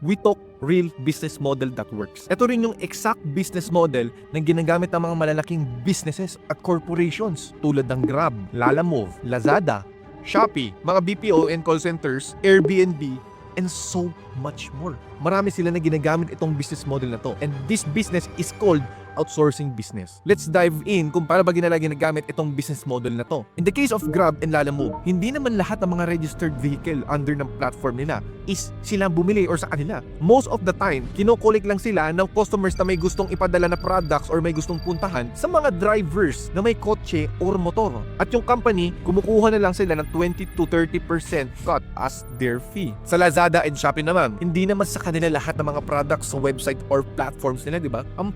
We talk real business model that works. Ito rin yung exact business model na ginagamit ng mga malalaking businesses at corporations tulad ng Grab, Lalamove, Lazada, Shopee, mga BPO and call centers, Airbnb, and so much more. Marami sila na ginagamit itong business model na to. And this business is called outsourcing business. Let's dive in kung paano ba ginagamit itong business model na to. In the case of Grab and Lalamove, hindi naman lahat ng mga registered vehicle under ng platform nila is sila bumili or sa kanila. Most of the time, kinokollect lang sila ng customers na may gustong ipadala na products or may gustong puntahan sa mga drivers na may kotse or motor. At yung company, kumukuha na lang sila ng 20 to 30% cut as their fee. Sa Lazada and Shopee naman, hindi naman sa kanila lahat ng mga products sa website or platforms nila, di ba? Ang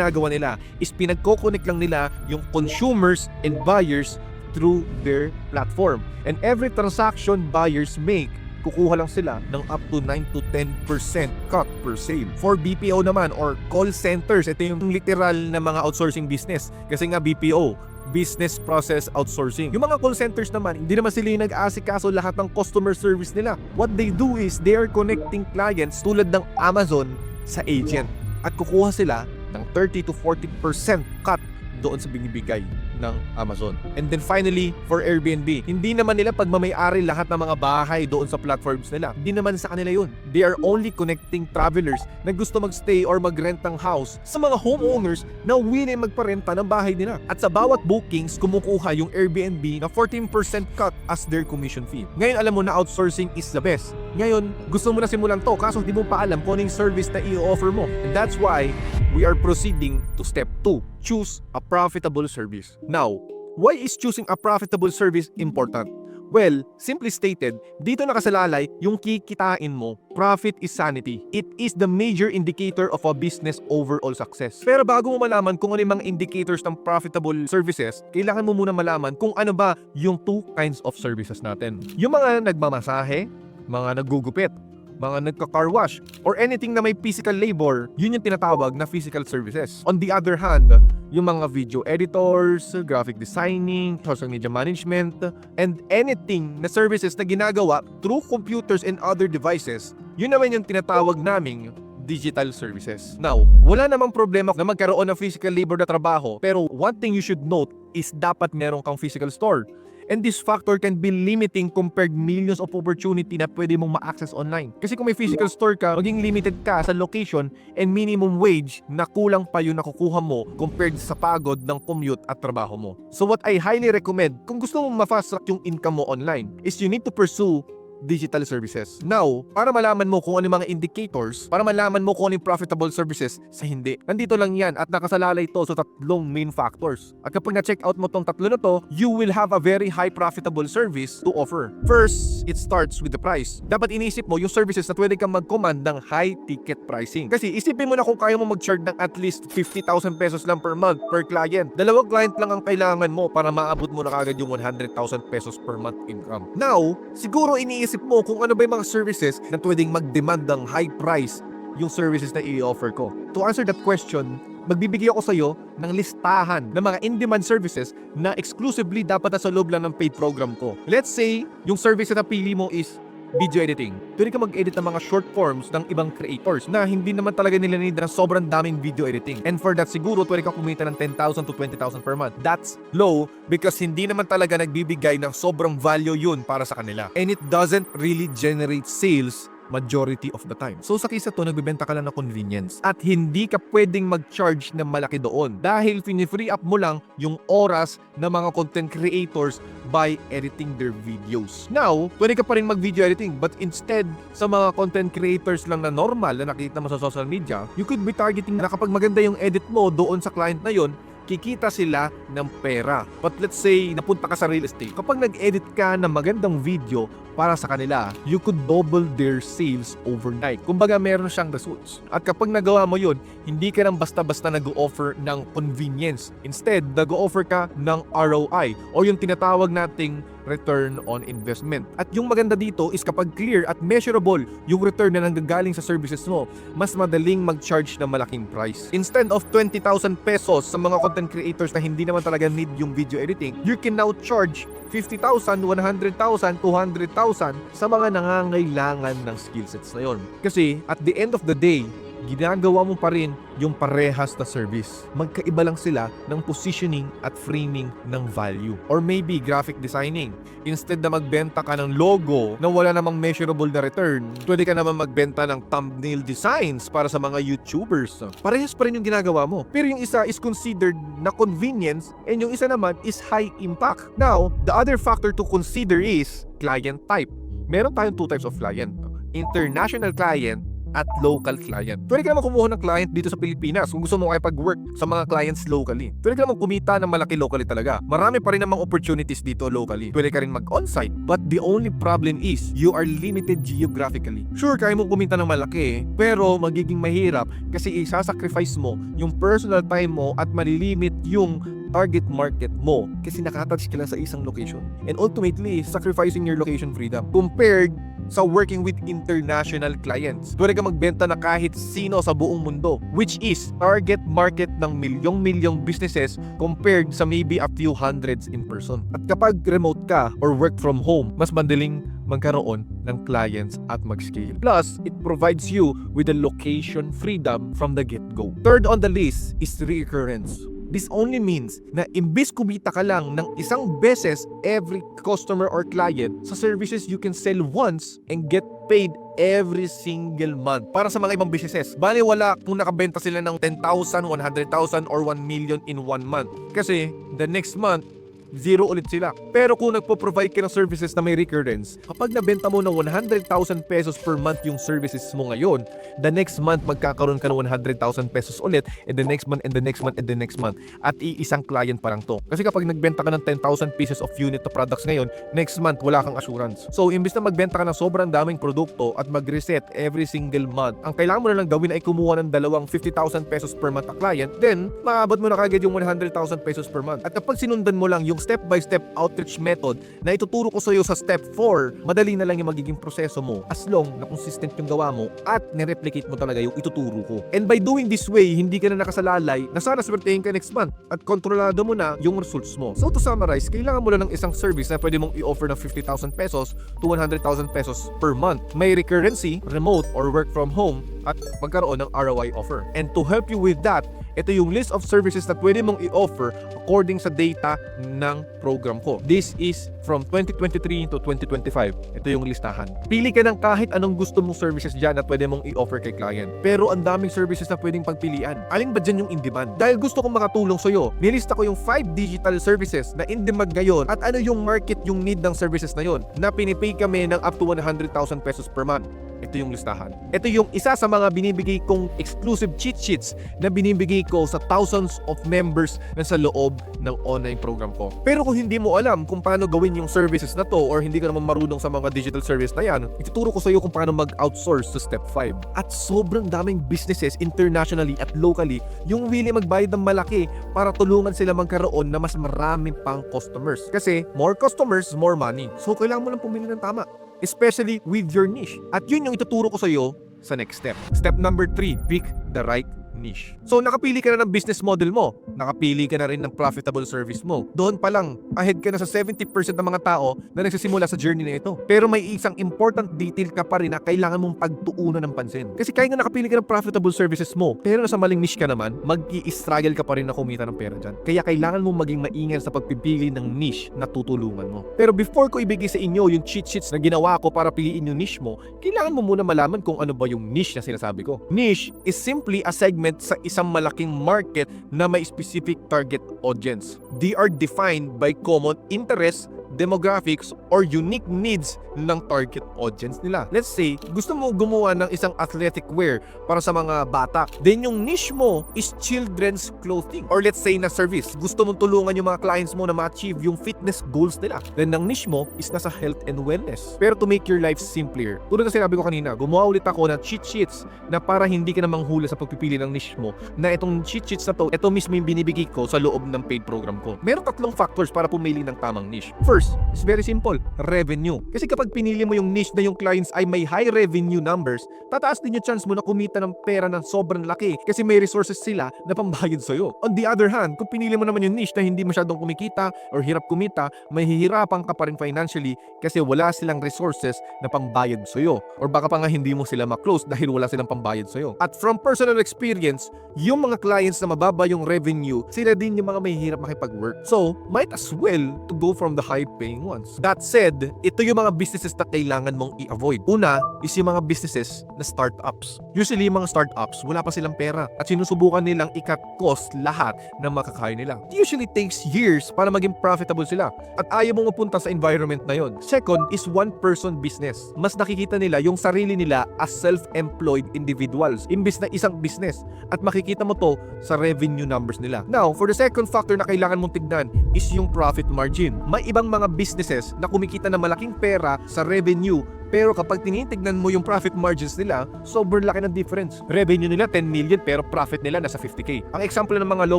ginagawa nila is pinagko-connect lang nila yung consumers and buyers through their platform. And every transaction buyers make, kukuha lang sila ng up to 9 to 10% cut per sale. For BPO naman or call centers, ito yung literal na mga outsourcing business. Kasi nga BPO, business process outsourcing. Yung mga call centers naman, hindi naman sila yung nag-aasikaso lahat ng customer service nila. What they do is they are connecting clients tulad ng Amazon sa agent. At kukuha sila ng 30 to 40% cut doon sa binibigay ng Amazon. And then finally, for Airbnb, hindi naman nila pagmamay-ari lahat ng mga bahay doon sa platforms nila. Hindi naman sa kanila yun. They are only connecting travelers na gusto magstay or mag-rent ng house sa mga homeowners na willing magparenta ng bahay nila. At sa bawat bookings, kumukuha yung Airbnb na 14% cut as their commission fee. Ngayon alam mo na outsourcing is the best. Ngayon, gusto mo na simulan to kaso hindi mo pa alam kung anong service na i-offer mo. And that's why we are proceeding to step 2. Choose a profitable service. Now, why is choosing a profitable service important? Well, simply stated, dito nakasalalay yung kikitain mo. Profit is sanity. It is the major indicator of a business overall success. Pero bago mo malaman kung ano yung mga indicators ng profitable services, kailangan mo muna malaman kung ano ba yung 2 kinds of services natin. Yung mga nagmamasahe, mga naggugupit, mga nagka-car wash, or anything na may physical labor, yun yung tinatawag na physical services. On the other hand, yung mga video editors, graphic designing, social media management, and anything na services na ginagawa through computers and other devices, yun naman yung tinatawag naming digital services. Now, wala namang problema na magkaroon ng physical labor na trabaho, pero one thing you should note is dapat meron kang physical store. And this factor can be limiting compared millions of opportunity na pwede mong ma-access online. Kasi kung may physical store ka, maging limited ka sa location and minimum wage na kulang pa yun nakukuha mo compared sa pagod ng commute at trabaho mo. So what I highly recommend, kung gusto mong ma-fast track yung income mo online, is you need to pursue digital services. Now, para malaman mo kung ano yung mga indicators, para malaman mo kung ano yung profitable services sa hindi. Nandito lang yan at nakasalalay ito sa 3 main factors. At kapag na-check out mo tong 3 na to, you will have a very high profitable service to offer. First, it starts with the price. Dapat inisip mo yung services na pwede kang mag-command ng high ticket pricing. Kasi isipin mo na kung kaya mo mag-charge ng at least 50,000 pesos lang per month per client. 2 client lang ang kailangan mo para maabot mo na kagad yung 100,000 pesos per month income. Now, siguro iniisip mo kung ano ba yung mga services na pwedeng mag-demand ng high price yung services na i-offer ko. To answer that question, magbibigay ako sa iyo ng listahan ng mga in-demand services na exclusively dapat sa loob lang ng paid program ko. Let's say, yung service na napili mo is video editing. Pwede ka mag-edit ng mga short forms ng ibang creators na hindi naman talaga nila need ng sobrang daming video editing. And for that, siguro pwede ka kumita ng 10,000 to 20,000 per month. That's low because hindi naman talaga nagbibigay ng sobrang value yun para sa kanila. And it doesn't really generate sales majority of the time. So sa case to, nagbibenta ka lang ng convenience at hindi ka pwedeng mag-charge ng malaki doon dahil fini-free up mo lang yung oras ng mga content creators by editing their videos. Now, pwede ka pa rin mag-video editing but instead sa mga content creators lang na normal na nakita mo sa social media, you could be targeting na kapag maganda yung edit mo doon sa client na yon, kikita sila ng pera. But let's say, napunta ka sa real estate. Kapag nag-edit ka ng magandang video para sa kanila, you could double their sales overnight. Kumbaga, meron siyang results. At kapag nagawa mo yun, hindi ka nang basta-basta nag-o-offer ng convenience. Instead, nag-o-offer ka ng ROI o yung tinatawag nating return on investment. At yung maganda dito is kapag clear at measurable yung return na nanggagaling sa services mo, mas madaling mag-charge ng malaking price. Instead of 20,000 pesos sa mga content creators na hindi naman talaga need yung video editing, you can now charge 50,000, 100,000, 200,000 sa mga nangangailangan ng skillsets na yon. Kasi at the end of the day, ginagawa mo pa rin yung parehas na service. Magkaiba lang sila ng positioning at framing ng value. Or maybe graphic designing. Instead na magbenta ka ng logo na wala namang measurable na return, pwede ka naman magbenta ng thumbnail designs para sa mga YouTubers. Parehas pa rin yung ginagawa mo. Pero yung isa is considered na convenience and yung isa naman is high impact. Now, the other factor to consider is client type. Meron tayong two types of client. International client at local client. Pwede ka naman kumuha ng client dito sa Pilipinas kung gusto mo makipag-work sa mga clients locally. Pwede ka naman kumita ng malaki locally talaga. Marami pa rin namang opportunities dito locally. Pwede ka rin mag-onsite. But the only problem is, you are limited geographically. Sure, kaya mo kumita ng malaki, pero magiging mahirap kasi isasacrifice mo yung personal time mo at malilimit yung target market mo kasi nakatouch ka lang sa isang location. And ultimately, sacrificing your location freedom compared sa working with international clients. Pwede ka magbenta na kahit sino sa buong mundo, which is target market ng milyong-milyong businesses compared sa maybe a few hundreds in person. At kapag remote ka or work from home, mas madaling magkaroon ng clients at mag-scale. Plus, it provides you with the location freedom from the get-go. Third on the list is recurrence. This only means na imbis kumita ka lang ng isang beses every customer or client sa services you can sell once and get paid every single month. Para sa mga ibang businesses, bali wala kung nakabenta sila ng 10,000, 100,000 or 1 million in 1 month. Kasi the next month, zero ulit sila. Pero kung nagpo-provide ka ng services na may recurrence, kapag nabenta mo ng 100,000 pesos per month yung services mo ngayon, the next month magkakaroon ka ng 100,000 pesos ulit, and the next month, and the next month, and the next month. At iisang client pa lang to. Kasi kapag nagbenta ka ng 10,000 pieces of unit to products ngayon, next month wala kang assurance. So, imbis na magbenta ka ng sobrang daming produkto at mag-reset every single month, ang kailangan mo na lang gawin ay kumuha ng dalawang 50,000 pesos per month na client, then maabot mo na kagad yung 100,000 pesos per month. At kapag sinundan mo lang yung step-by-step outreach method na ituturo ko sa iyo sa step 4, madali na lang yung magiging proseso mo as long na consistent yung gawa mo at nireplicate mo talaga yung ituturo ko. And by doing this way, hindi ka na nakasalalay na sana swertehin ka next month at kontrolado mo na yung results mo. So to summarize, kailangan mo lang ng isang service na pwede mong i-offer ng 50,000 pesos to 100,000 pesos per month. May recurrency, remote or work from home, at magkaroon ng ROI offer. And to help you with that, ito yung list of services na pwede mong i-offer according sa data ng program ko. This is from 2023 to 2025. Ito yung listahan. Pili ka ng kahit anong gusto mong services dyan na pwede mong i-offer kay client. Pero ang daming services na pwedeng pagpilian. Alin ba dyan yung in-demand? Dahil gusto kong makatulong sa'yo, nilista ko yung 5 digital services na in-demand ngayon at ano yung market yung need ng services na yon na pinipay kami ng up to 100,000 pesos per month. Ito yung listahan. Ito yung isa sa mga binibigay kong exclusive cheat sheets na binibigay ko sa thousands of members na sa loob ng online program ko. Pero kung hindi mo alam kung paano gawin yung services na to or hindi ka naman marunong sa mga digital service na yan, ituturo ko sa iyo kung paano mag-outsource sa step 5. At sobrang daming businesses internationally at locally yung willing magbayad ng malaki para tulungan sila magkaroon na mas marami pang customers. Kasi more customers, more money. So kailangan mo lang pumili ng tama, especially with your niche. At yun yung ituturo ko sa iyo sa next step. Step number 3, pick the right niche. So nakapili ka na ng business model mo, nakapili ka na rin ng profitable service mo. Doon pa lang, ahead ka na sa 70% ng mga tao na nagsisimula sa journey na ito. Pero may isang important detail ka pa rin na kailangan mong pagtuunan ng pansin. Kasi kaya nga nakapili ka ng profitable services mo, pero nasa maling niche ka naman, mag-i-struggle ka pa rin na kumita ng pera dyan. Kaya kailangan mong maging maingat sa pagpipili ng niche na tutulungan mo. Pero before ko ibigay sa inyo yung cheat sheets na ginawa ko para piliin yung niche mo, kailangan mo muna malaman kung ano ba yung niche na sinasabi ko. Niche is simply a segment sa isang malaking market na may specific target audience. They are defined by common interests, demographics, or unique needs ng target audience nila. Let's say, gusto mo gumawa ng isang athletic wear para sa mga bata. Then yung niche mo is children's clothing. Or let's say na service. Gusto mong tulungan yung mga clients mo na ma-achieve yung fitness goals nila. Then ang niche mo is nasa health and wellness. Pero to make your life simpler, tulad na sinabi ko kanina, gumawa ulit ako ng cheat sheets na para hindi ka na manghula sa pagpipili ng niche mo, na itong cheat sheets na to, ito mismo yung binibigay ko sa loob ng paid program ko. Meron 3 factors para pumili ng tamang niche. First, is very simple, revenue. Kasi kapag pinili mo yung niche na yung clients ay may high revenue numbers, tataas din yung chance mo na kumita ng pera ng sobrang laki kasi may resources sila na pambayad sa'yo. On the other hand, kung pinili mo naman yung niche na hindi masyadong kumikita or hirap kumita, mahihirapan ka pa rin financially kasi wala silang resources na pambayad sa'yo. Or baka pa nga hindi mo sila ma-close dahil wala silang pambayad sa'yo. At from personal experience, yung mga clients na mababa yung revenue, sila din yung mga mahihirap makipag-work. So, might as well to go from the high-paying ones. That said, ito yung mga businesses na kailangan mong i-avoid. Una is yung mga businesses na startups. Usually, yung mga startups, wala pa silang pera at sinusubukan nilang i-cut cost lahat ng makakaya nila. It usually takes years para maging profitable sila at ayaw mong mapunta sa environment na yon. Second is one-person business. Mas nakikita nila yung sarili nila as self-employed individuals imbis na isang business at makikita mo to sa revenue numbers nila. Now, for the second factor na kailangan mong tignan is yung profit margin. May ibang mga businesses na kumikita ng malaking pera sa revenue pero kapag tinitignan mo yung profit margins nila, sobrang laki ng difference. Revenue nila 10 million pero profit nila nasa 50k. Ang example ng mga low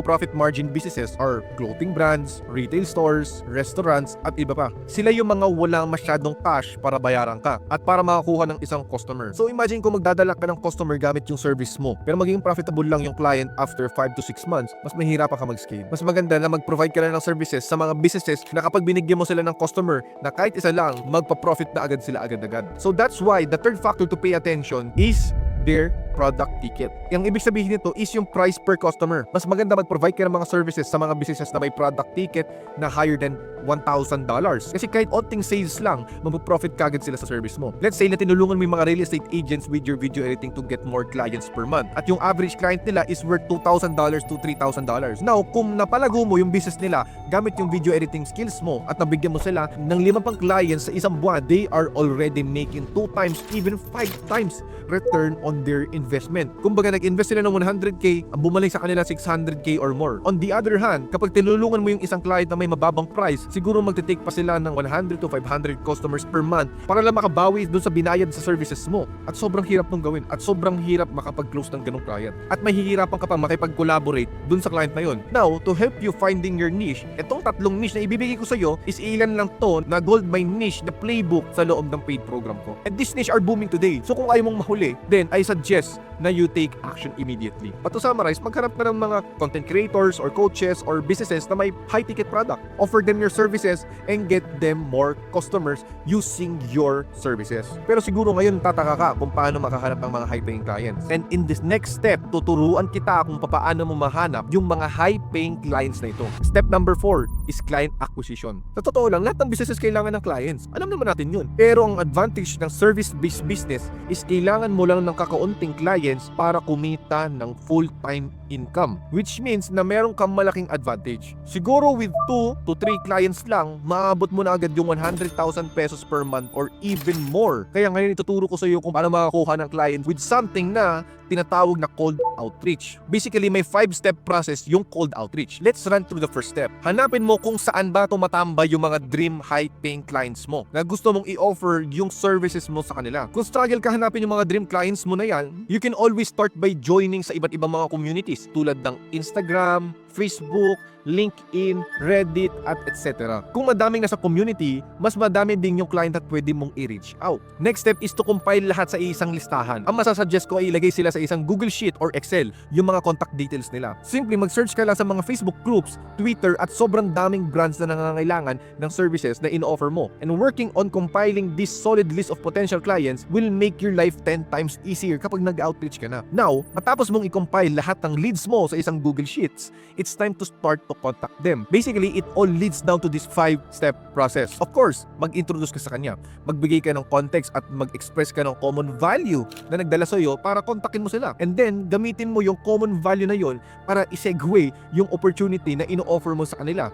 profit margin businesses are clothing brands, retail stores, restaurants, at iba pa. Sila yung mga walang masyadong cash para bayaran ka at para makakuha ng isang customer. So imagine kung magdadala ka ng customer gamit yung service mo pero magiging profitable lang yung client after 5 to 6 months, mas mahirapan ka mag-scale. Mas maganda na mag-provide ka na ng services sa mga businesses na kapag binigyan mo sila ng customer na kahit isa lang, magpa-profit na agad sila agad-agad. So that's why the third factor to pay attention is their product ticket. Ang ibig sabihin nito is yung price per customer. Mas maganda mag-provide ka ng mga services sa mga businesses na may product ticket na higher than $1,000. Kasi kahit onting sales lang, mag-profit kagad sila sa service mo. Let's say na tinulungan mo yung mga real estate agents with your video editing to get more clients per month. At yung average client nila is worth $2,000 to $3,000. Now, kung napalago mo yung business nila gamit yung video editing skills mo at nabigyan mo sila ng 5 pang clients sa isang buwan, they are already making 2 times, even 5 times return on their investment. Kumbaga nag-invest sila ng 100k, ang bumalik sa kanila 600k or more. On the other hand, kapag tinulungan mo yung isang client na may mababang price, siguro magte-take pa sila ng 100 to 500 customers per month para lang makabawi dun sa binayad sa services mo. At sobrang hirap mong gawin at sobrang hirap makapag-close ng ganong client. At mahihirapan ka pa makipag-collaborate dun sa client na yun. Now, to help you finding your niche, itong 3 niche na ibibigay ko sa iyo is ilan lang to na gold mine niche na playbook sa loob ng paid program ko. And these niche are booming today. So kung ayaw mong mahuli, then I suggest na you take action immediately. But to summarize, maghanap ka ng mga content creators or coaches or businesses na may high ticket product. Offer them your services and get them more customers using your services. Pero siguro ngayon tataka ka kung paano makahanap ng mga high paying clients. And in this next step, tuturuan kita kung paano mo mahanap yung mga high paying clients na ito. Step number 4 is client acquisition. Sa totoo lang, lahat ng businesses kailangan ng clients. Alam naman natin yun. Pero ang advantage ng service-based business is kailangan mo lang ng kakaunting clients para kumita ng full-time income. Which means na meron kang malaking advantage. Siguro with 2 to 3 clients lang, maabot mo na agad yung 100,000 pesos per month or even more. Kaya ngayon ituturo ko sa iyo kung paano makakuha ng client with something na tinatawag na cold outreach. Basically, may 5-step process yung cold outreach. Let's run through the first step. Hanapin mo kung saan ba tumatambay yung mga dream high-paying clients mo na gusto mong i-offer yung services mo sa kanila. Kung struggle ka hanapin yung mga dream clients mo na yan, you can always start by joining sa iba't ibang mga communities tulad ng Instagram, Facebook, LinkedIn, Reddit, at etc. Kung madaming nasa community, mas madami din yung client at pwede mong i-reach out. Next step is to compile lahat sa isang listahan. Ang masasuggest ko ay ilagay sila sa isang Google Sheet or Excel, yung mga contact details nila. Simply mag-search ka lang sa mga Facebook groups, Twitter, at sobrang daming brands na nangangailangan ng services na in-offer mo. And working on compiling this solid list of potential clients will make your life 10 times easier kapag nag-outreach ka na. Now, matapos mong i-compile lahat ng leads mo sa isang Google Sheets, it's time to start to contact them. Basically, it all leads down to this 5-step process. Of course, mag-introduce ka sa kanya, magbigay ka ng context at mag-express ka ng common value na nagdala sa iyo para kontakin mo sila. And then, gamitin mo yung common value na yon para i-segue yung opportunity na ino-offer mo sa kanila.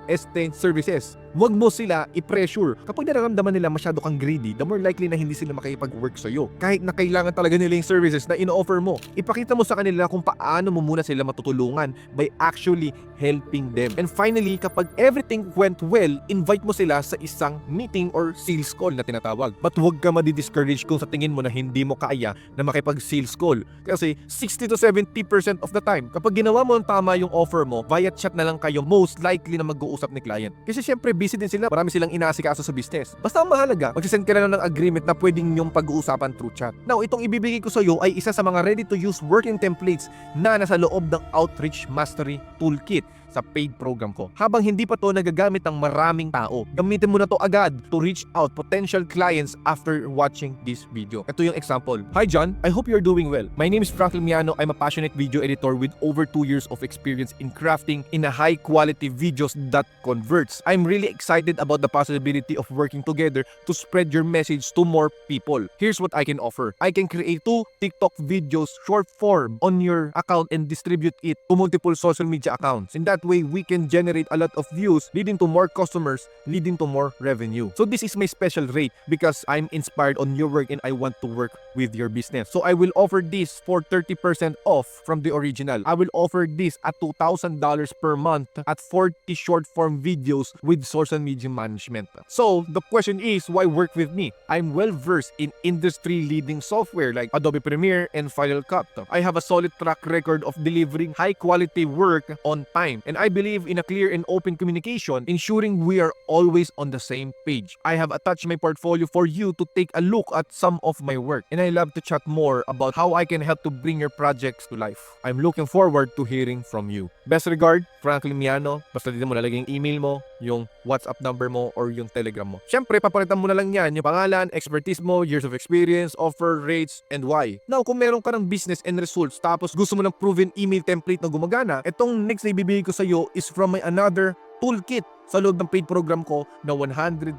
Services. Huwag mo sila i-pressure. Kapag nararamdaman nila masyado kang greedy, the more likely na hindi sila makikipag-work sa iyo. Kahit na kailangan talaga nila yung services na ino-offer mo, ipakita mo sa kanila kung paano mo muna sila matutulungan by actually helping them. And finally, kapag everything went well, invite mo sila sa isang meeting or sales call na tinatawag. But huwag ka madi-discourage kung sa tingin mo na hindi mo kaya na makipag-sales call. Kasi 60 to 70% of the time, kapag ginawa mo ang tama yung offer mo, via chat na lang kayo most likely na mag-uusap ni client. Kasi syempre busy din sila, marami silang inaasikaso sa business. Basta ang mahalaga, magsisend ka na lang ng agreement na pwedeng yung pag-uusapan through chat. Now, itong ibibigay ko sa iyo ay isa sa mga ready-to-use working templates na nasa loob ng Outreach Mastery Toolkit sa paid program ko. Habang hindi pa to nagagamit ng maraming tao, gamitin mo na to agad to reach out potential clients after watching this video. Ito yung example. Hi John, I hope you're doing well. My name is Franklin Miano. I'm a passionate video editor with over 2 years of experience in crafting in a high quality videos that converts. I'm really excited about the possibility of working together to spread your message to more people. Here's what I can offer. I can create 2 TikTok videos short form on your account and distribute it to multiple social media accounts. In that way, we can generate a lot of views, leading to more customers, leading to more revenue. So this is my special rate because I'm inspired on your work and I want to work with your business. So I will offer this for 30% off from the original. I will offer this at $2,000 per month at 40 short form videos with social media management. So the question is, why work with me? I'm well versed in industry leading software like Adobe Premiere and Final Cut. I have a solid track record of delivering high quality work on time. And I believe in a clear and open communication, ensuring we are always on the same page. I have attached my portfolio for you to take a look at some of my work. And I love to chat more about how I can help to bring your projects to life. I'm looking forward to hearing from you. Best regard, Franklin Miano. Basta dito mo lalagay yung email mo, yung WhatsApp number mo, or yung Telegram mo. Siyempre, papalitan mo na lang yan yung pangalan, expertise mo, years of experience, offer, rates, and why. Now, kung meron ka ng business and results tapos gusto mo ng proven email template na gumagana, itong next na ibibigay ko sa iyo is from my another toolkit sa loob ng paid program ko na 100,000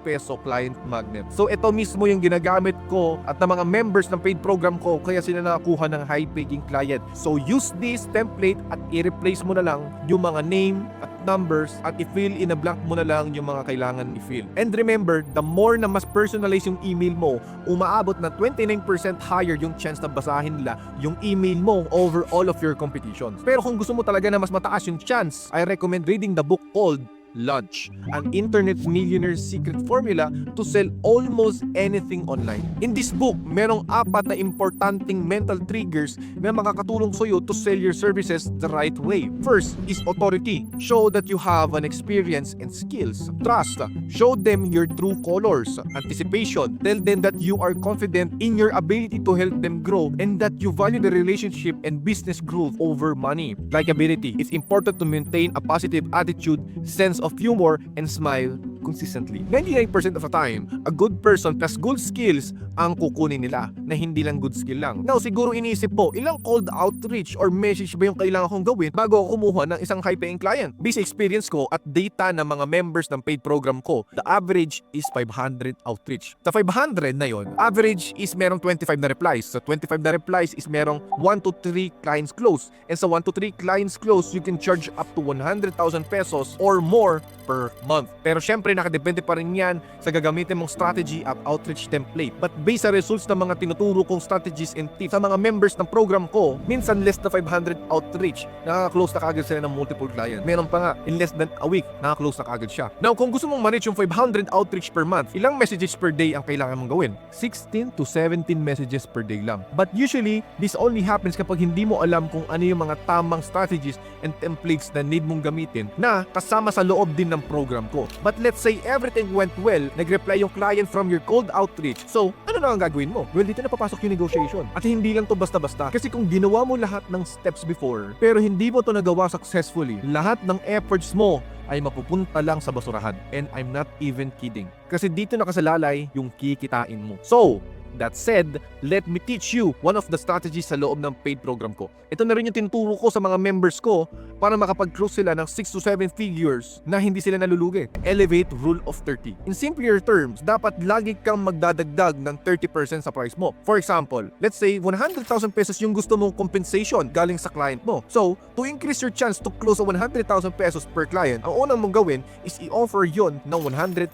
peso client magnet. So ito mismo yung ginagamit ko at ng mga members ng paid program ko kaya sila nakakuha ng high paying client. So use this template at i-replace mo na lang yung mga name at numbers at i-fill in a blank mo na lang yung mga kailangan i-fill. And remember, the more na mas personalize yung email mo, umaabot na 29% higher yung chance na basahin nila yung email mo over all of your competitions. Pero kung gusto mo talaga na mas mataas yung chance, I recommend reading the book called Launch, an internet millionaire's secret formula to sell almost anything online. In this book, merong 4 na importanteng mental triggers na makakatulong sa iyo to sell your services the right way. First is authority. Show that you have an experience and skills. Trust. Show them your true colors. Anticipation. Tell them that you are confident in your ability to help them grow and that you value the relationship and business growth over money. Likability. It's important to maintain a positive attitude, sense of humor, and smile consistently. 99% of the time, a good person plus good skills ang kukunin nila na hindi lang good skill lang. Now, siguro iniisip po, ilang cold outreach or message ba yung kailangan kong gawin bago ako kumuha ng isang high-paying client? Based experience ko at data ng mga members ng paid program ko, the average is 500 outreach. Sa 500 na yon, average is merong 25 na replies. Sa 25 na replies is merong 1 to 3 clients close. And sa 1 to 3 clients close, you can charge up to 100,000 pesos or more per month. Pero syempre, nakadepende pa rin yan sa gagamitin mong strategy at outreach template. But based sa results ng mga tinuturo kong strategies and tips sa mga members ng program ko, minsan less na 500 outreach, nakaka-close na kagad sila ng multiple client. Meron pa nga, in less than a week, nakaka-close na kagad siya. Now, kung gusto mong ma-reach yung 500 outreach per month, ilang messages per day ang kailangan mong gawin? 16 to 17 messages per day lang. But usually, this only happens kapag hindi mo alam kung ano yung mga tamang strategies and templates na need mong gamitin na kasama sa loob din ng program ko. But let's say everything went well, nag-reply yung client from your cold outreach. So, ano na ang gagawin mo? Well, dito na papasok yung negotiation. At hindi lang to basta-basta. Kasi kung ginawa mo lahat ng steps before, pero hindi mo to nagawa successfully, lahat ng efforts mo ay mapupunta lang sa basurahan. And I'm not even kidding. Kasi dito nakasalalay yung kikitain mo. So, that said, let me teach you one of the strategies sa loob ng paid program ko. Ito na rin yung tinuturo ko sa mga members ko para makapag-close sila ng 6 to 7 figures na hindi sila nalulugi. Elevate Rule of 30. In simpler terms, dapat lagi kang magdadagdag ng 30% sa price mo. For example, let's say 100,000 pesos yung gusto mong compensation galing sa client mo. So, to increase your chance to close sa 100,000 pesos per client, ang unang mong gawin is i-offer yon ng 130,000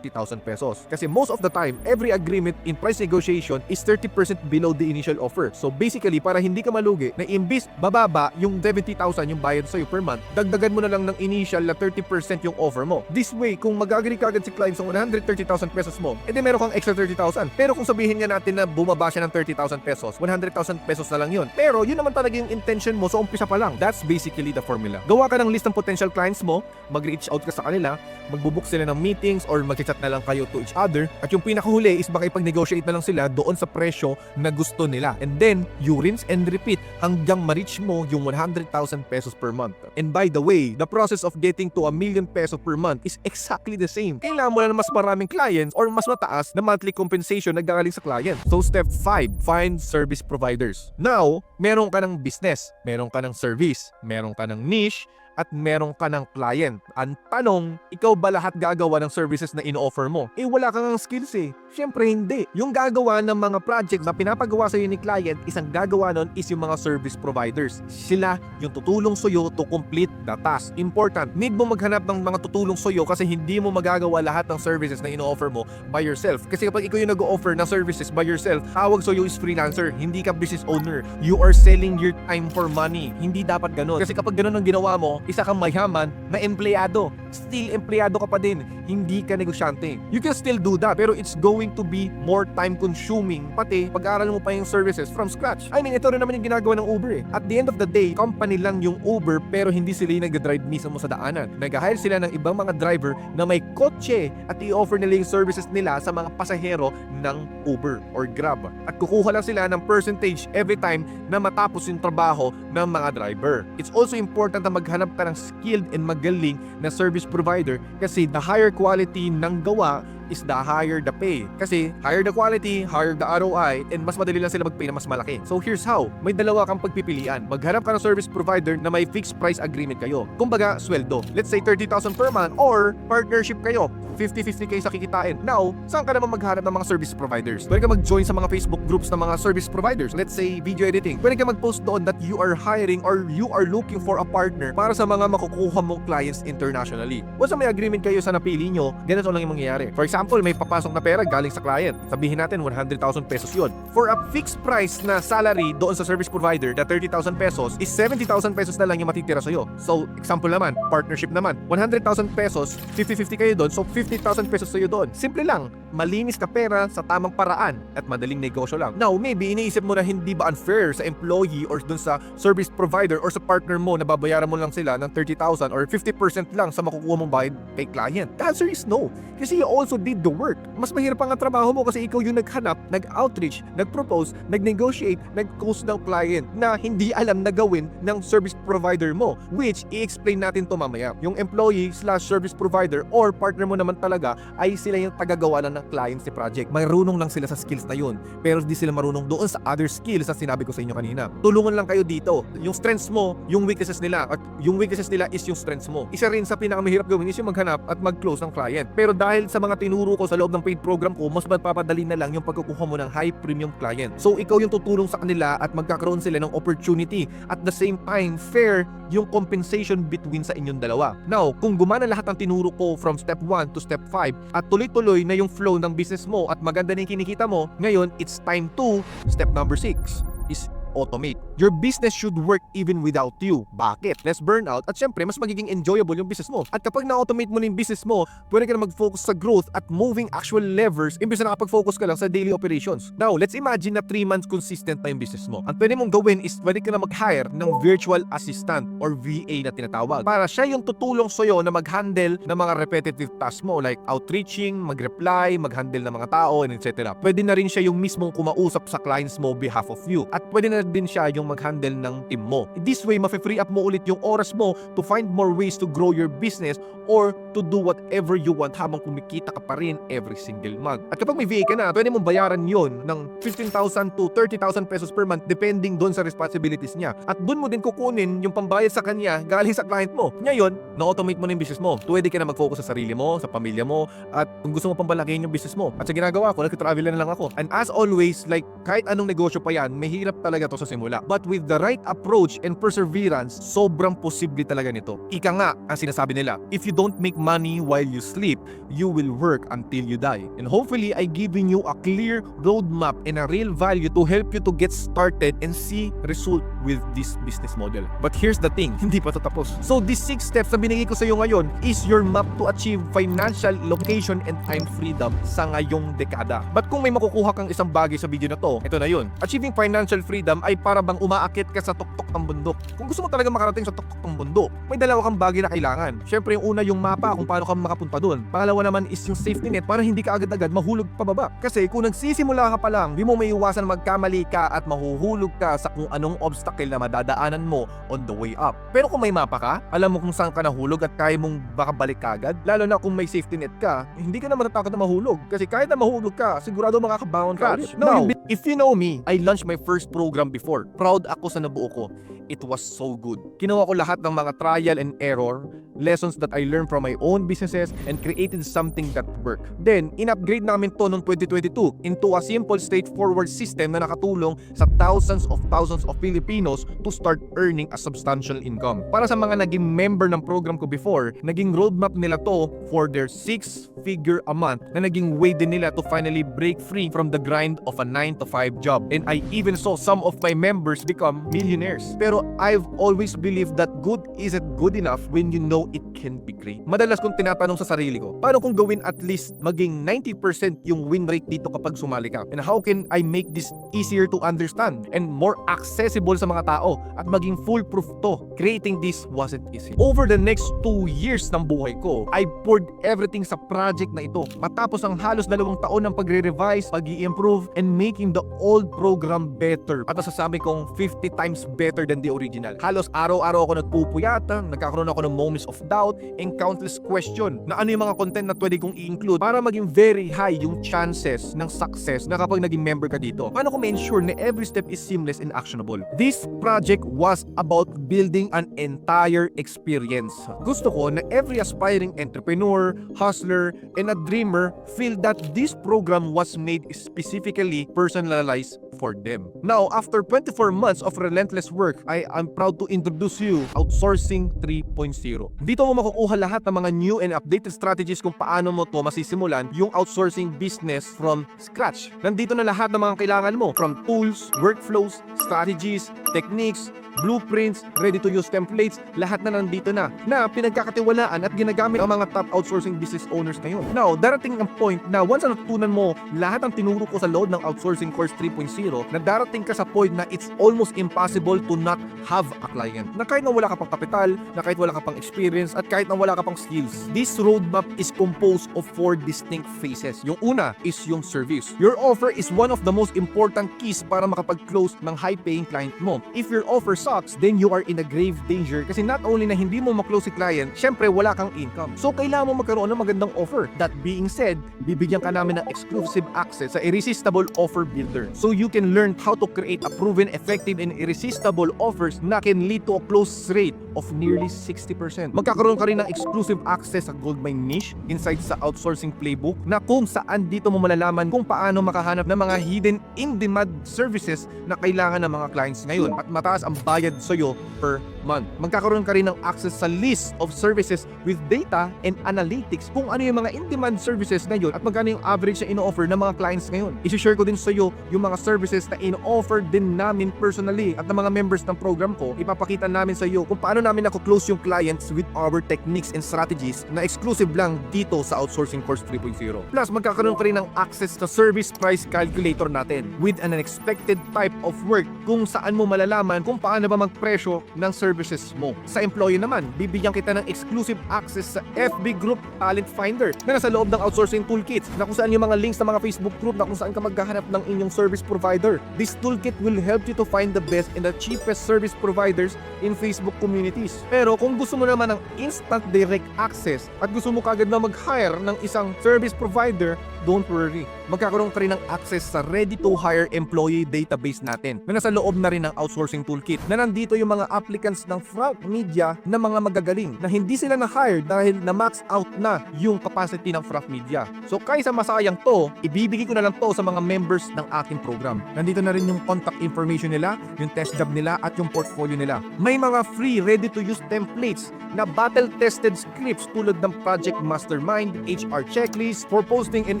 pesos. Kasi most of the time, every agreement in price negotiation commission is 30% below the initial offer. So basically, para hindi ka malugi, na imbis bababa yung 70,000 yung bayad sa'yo per month, dagdagan mo na lang ng initial na 30% yung offer mo. This way, kung mag-agree ka agad si client sa 130,000 pesos mo, edi meron kang extra 30,000. Pero kung sabihin nga natin na bumaba siya ng 30,000 pesos, 100,000 pesos na lang yun. Pero yun naman talaga yung intention mo sa umpisa pa lang. That's basically the formula. Gawa ka ng list ng potential clients mo, mag-reach out ka sa kanila, magbubook sila ng meetings or mag-chat na lang kayo to each other, at yung pinakahuli is baka ipag-negotiate na lang sila doon sa presyo na gusto nila. And then, you rinse and repeat hanggang ma-reach mo yung 100,000 pesos per month. And by the way, the process of getting to 1,000,000 pesos per month is exactly the same. Kailangan mo na ng mas maraming clients or mas mataas na monthly compensation na galing sa client. So step 5, find service providers. Now, meron ka ng business, meron ka ng service, meron ka ng niche, at meron ka ng client. Ang tanong, ikaw ba lahat gagawa ng services na in-offer mo? Eh wala kang skills eh. Siyempre hindi. Yung gagawa ng mga projects na pinapagawa sa'yo ni client, isang gagawa nun is yung mga service providers. Sila yung tutulong sa'yo to complete the task. Important, need mo maghanap ng mga tutulong sa'yo kasi hindi mo magagawa lahat ng services na in-offer mo by yourself. Kasi kapag ikaw yung nag-offer ng services by yourself, tawag sa'yo is freelancer, hindi ka business owner. You are selling your time for money. Hindi dapat ganun. Kasi kapag ganun ang ginawa mo, isa kang mayaman na empleyado. Still empleyado ka pa din. Hindi ka negosyante. You can still do that, pero it's going to be more time consuming. Pati, pag-aaral mo pa yung services from scratch. I mean, ito rin naman yung ginagawa ng Uber eh. At the end of the day, company lang yung Uber pero hindi sila yung nag-drive mismo sa daanan. Nag-hire sila ng ibang mga driver na may kotse at i-offer nila yung services nila sa mga pasahero ng Uber or Grab. At kukuha lang sila ng percentage every time na matapos yung trabaho ng mga driver. It's also important na maghanap ka ng skilled and magaling na service provider kasi the higher quality ng gawa is the higher the pay. Kasi higher the quality, higher the ROI, and mas madali lang sila mag-pay na mas malaki. So here's how. May dalawa kang pagpipilian. Maghanap ka ng service provider na may fixed price agreement kayo. Kumbaga, sweldo. Let's say 30,000 per month or partnership kayo. 50-50 kayo sa kikitain. Now, saan ka naman maghanap ng mga service providers? Pwede ka mag-join sa mga Facebook groups ng mga service providers. Let's say, video editing. Pwede ka mag-post doon that you are hiring or you are looking for a partner para sa mga makukuha mong clients internationally. Once may agreement kayo sa napili nyo, ganito lang yung mangyayari. For example, may papasok na pera galing sa client. Sabihin natin, 100,000 pesos yun. For a fixed price na salary doon sa service provider na 30,000 pesos, is 70,000 pesos na lang yung matitira sa'yo. So, example naman, partnership naman. 100,000 pesos, 50-50 kayo doon, so 50,000 pesos sa'yo doon. Simple lang, malinis ka pera sa tamang paraan at madaling negosyo lang. Now, maybe iniisip mo na hindi ba unfair sa employee or dun sa service provider or sa partner mo na babayaran mo lang sila ng 30,000 or 50% lang sa makukuha mong bayad kay client? The answer is no. Kasi you also did the work. Mas mahirap ang trabaho mo kasi ikaw yung naghanap, nag-outreach, nag-propose, nag-negotiate, nag-close ng client na hindi alam na gawin ng service provider mo, which i-explain natin to mamaya. Yung employee/service provider or partner mo naman talaga ay sila yung tagagawa ng clients ni project. Marunong lang sila sa skills na yun, pero di sila marunong doon sa other skills na sinabi ko sa inyo kanina. Tulungan lang kayo dito. Yung strengths mo, yung weaknesses nila, at yung weaknesses nila is yung strengths mo. Isa rin sa pinakamahirap gawin is yung maghanap at mag-close ng client. Pero dahil sa mga tinuro ko sa loob ng paid program ko, mas mapapadali na lang yung pagkukuha mo ng high premium client. So ikaw yung tutulong sa kanila at magkakaroon sila ng opportunity. At the same time, fair yung compensation between sa inyong dalawa. Now, kung gumana lahat ng tinuro ko from step 1 to step 5 at tuloy-tuloy na yung flow ng business mo at maganda na yung kinikita mo, ngayon it's time to step number 6 is automate. Your business should work even without you. Bakit? Less burnout at syempre mas magiging enjoyable yung business mo. At kapag na-automate mo na yung business mo, pwede ka na mag-focus sa growth at moving actual levers imbes na nakapag-focus ka lang sa daily operations. Now, let's imagine na 3 months consistent na yung business mo. Ang pwede mong gawin is pwede ka na mag-hire ng virtual assistant or VA na tinatawag para siya yung tutulong sa'yo na mag-handle ng mga repetitive tasks mo like outreaching, mag-reply, mag-handle ng mga tao, and etc. Pwede na rin siya yung mismong kumausap sa clients mo behalf of you. At pwede na din siya yung mag-handle ng team mo. This way, mafe-free up mo ulit yung oras mo to find more ways to grow your business or to do whatever you want habang kumikita ka pa rin every single month. At kapag may VA ka na, pwede mong bayaran yon ng 15,000 to 30,000 pesos per month depending doon sa responsibilities niya. At doon mo din kukunin yung pambayad sa kanya galing sa client mo. Ngayon, na-automate mo na yung business mo. Pwede ka na mag-focus sa sarili mo, sa pamilya mo, at kung gusto mo pambalakihin yung business mo. At sa ginagawa ko, nag-travel na lang ako. And as always, like kahit anong negosyo pa yan, mahirap talaga to to sa simula. But with the right approach and perseverance, sobrang posible talaga nito. Ika nga, ang sinasabi nila, if you don't make money while you sleep, you will work until you die. And hopefully, I giving you a clear roadmap and a real value to help you to get started and see result with this business model. But here's the thing, hindi pa to tapos. So these 6 steps na binigay ko sa iyo ngayon is your map to achieve financial, location, and time freedom sa ngayong dekada. But kung may makukuha kang isang bagay sa video na to, ito na yun. Achieving financial freedom ay para bang umaakit ka sa tuktok ng bundok. Kung gusto mo talaga makarating sa tuktok ng bundok, may dalawa kang bagay na kailangan. Syempre yung una yung mapa kung paano ka makapunta doon. Pangalawa naman is yung safety net para hindi ka agad-agad mahulog pababa. Kasi kung nagsisimula ka pa lang, di mo may iwasan magkamali ka at mahuhulog ka sa kung anong obstacle na madadaanan mo on the way up. Pero kung may mapa ka, alam mo kung saan ka nahulog at kaya mong baka balik ka agad, lalo na kung may safety net ka, hindi ka na matatakot na mahulog. Kasi kahit na mahulog ka, sigurado makakabangon ka. Now, if you know me, I launched my first program before. Proud ako sa nabuo ko. It was so good. Kinuha ko lahat ng mga trial and error, lessons that I learned from my own businesses, and created something that worked. Then, in-upgrade namin to noong 2022 into a simple, straightforward system na nakatulong sa thousands of Filipinos to start earning a substantial income. Para sa mga naging member ng program ko before, naging roadmap nila to for their 6-figure a month na naging way din nila to finally break free from the grind of a 9-to-5 job. And I even saw some of my members become millionaires. Pero I've always believed that good isn't good enough when you know it can be great. Madalas kong tinatanong sa sarili ko, paano kung gawin at least maging 90% yung win rate dito kapag sumali ka? And how can I make this easier to understand and more accessible sa mga tao at maging foolproof to? Creating this wasn't easy. Over the next 2 years ng buhay ko, I poured everything sa project na ito. Matapos ang halos 2 taon ng pagre-revise, pag-i-improve, and making the old program better. At masasabi kong 50 times better than the original. Halos araw-araw ako nagpupuyatan, nagkakaroon ako ng moments of doubt and countless question na ano yung mga content na pwede kong i-include para maging very high yung chances ng success na kapag naging member ka dito. Paano ko ma-ensure na every step is seamless and actionable? This project was about building an entire experience. Gusto ko na every aspiring entrepreneur, hustler, and a dreamer feel that this program was made specifically personalized for them. Now, after 24 months of relentless work, I am proud to introduce you Outsourcing 3.0. Dito mo makukuha lahat ng mga new and updated strategies kung paano mo to masisimulan yung outsourcing business from scratch. Nandito na lahat ng mga kailangan mo, from tools, workflows, strategies, techniques, blueprints, ready-to-use templates, lahat na nandito na pinagkakatiwalaan at ginagamit ng mga top outsourcing business owners ngayon. Now, darating ang point na once na natutunan mo lahat ng tinuro ko sa loob ng Outsourcing Course 3.0, na darating ka sa point na it's almost impossible to not have a client. Na kahit na wala ka pang kapital, na kahit wala ka pang experience, at kahit na wala ka pang skills. This roadmap is composed of 4 distinct phases. Yung una is yung service. Your offer is one of the most important keys para makapag-close ng high-paying client mo. If your offer sucks, then you are in a grave danger kasi not only na hindi mo maklose si client, syempre wala kang income. So kailangan mo magkaroon ng magandang offer. That being said, bibigyan ka namin ng exclusive access sa Irresistible Offer Builder. So you can learn how to create a proven, effective, and irresistible offers na can lead to a close rate of nearly 60%. Magkakaroon ka rin ng exclusive access sa Goldmine Niche inside sa Outsourcing Playbook na kung saan dito mo malalaman kung paano makahanap ng mga hidden in-demand services na kailangan ng mga clients ngayon at mataas ang bayad sa'yo per month. Magkakaroon ka rin ng access sa list of services with data and analytics kung ano yung mga in-demand services ngayon at magkano yung average na ino-offer ng mga clients ngayon. I-share ko din sa iyo yung mga services na ino-offer din namin personally at ng mga members ng program ko. Ipapakita namin sa iyo kung paano namin nako-close yung clients with our techniques and strategies na exclusive lang dito sa Outsourcing Course 3.0. Plus, magkakaroon ka rin ng access sa service price calculator natin with an unexpected type of work kung saan mo malalaman kung paano ba magpresyo ng services mo. Sa employee naman, bibigyan kita ng exclusive access sa FB Group Talent Finder na nasa loob ng Outsourcing Toolkits na kung saan yung mga links ng mga Facebook group na kung saan ka maghahanap ng inyong service provider. This toolkit will help you to find the best and the cheapest service providers in Facebook communities. Pero kung gusto mo naman ng instant direct access at gusto mo kagad na mag-hire ng isang service provider, don't worry. Magkakaroon ka rin ng access sa ready-to-hire employee database natin na nasa loob na rin ng outsourcing toolkit na nandito yung mga applicants ng Frank Media na mga magagaling na hindi sila na-hire dahil na-max out na yung capacity ng Frank Media. So kaysa masayang to, ibibigay ko na lang to sa mga members ng aking program. Nandito na rin yung contact information nila, yung test job nila at yung portfolio nila. May mga free ready-to-use templates na battle-tested scripts tulad ng Project Mastermind, HR checklist for posting and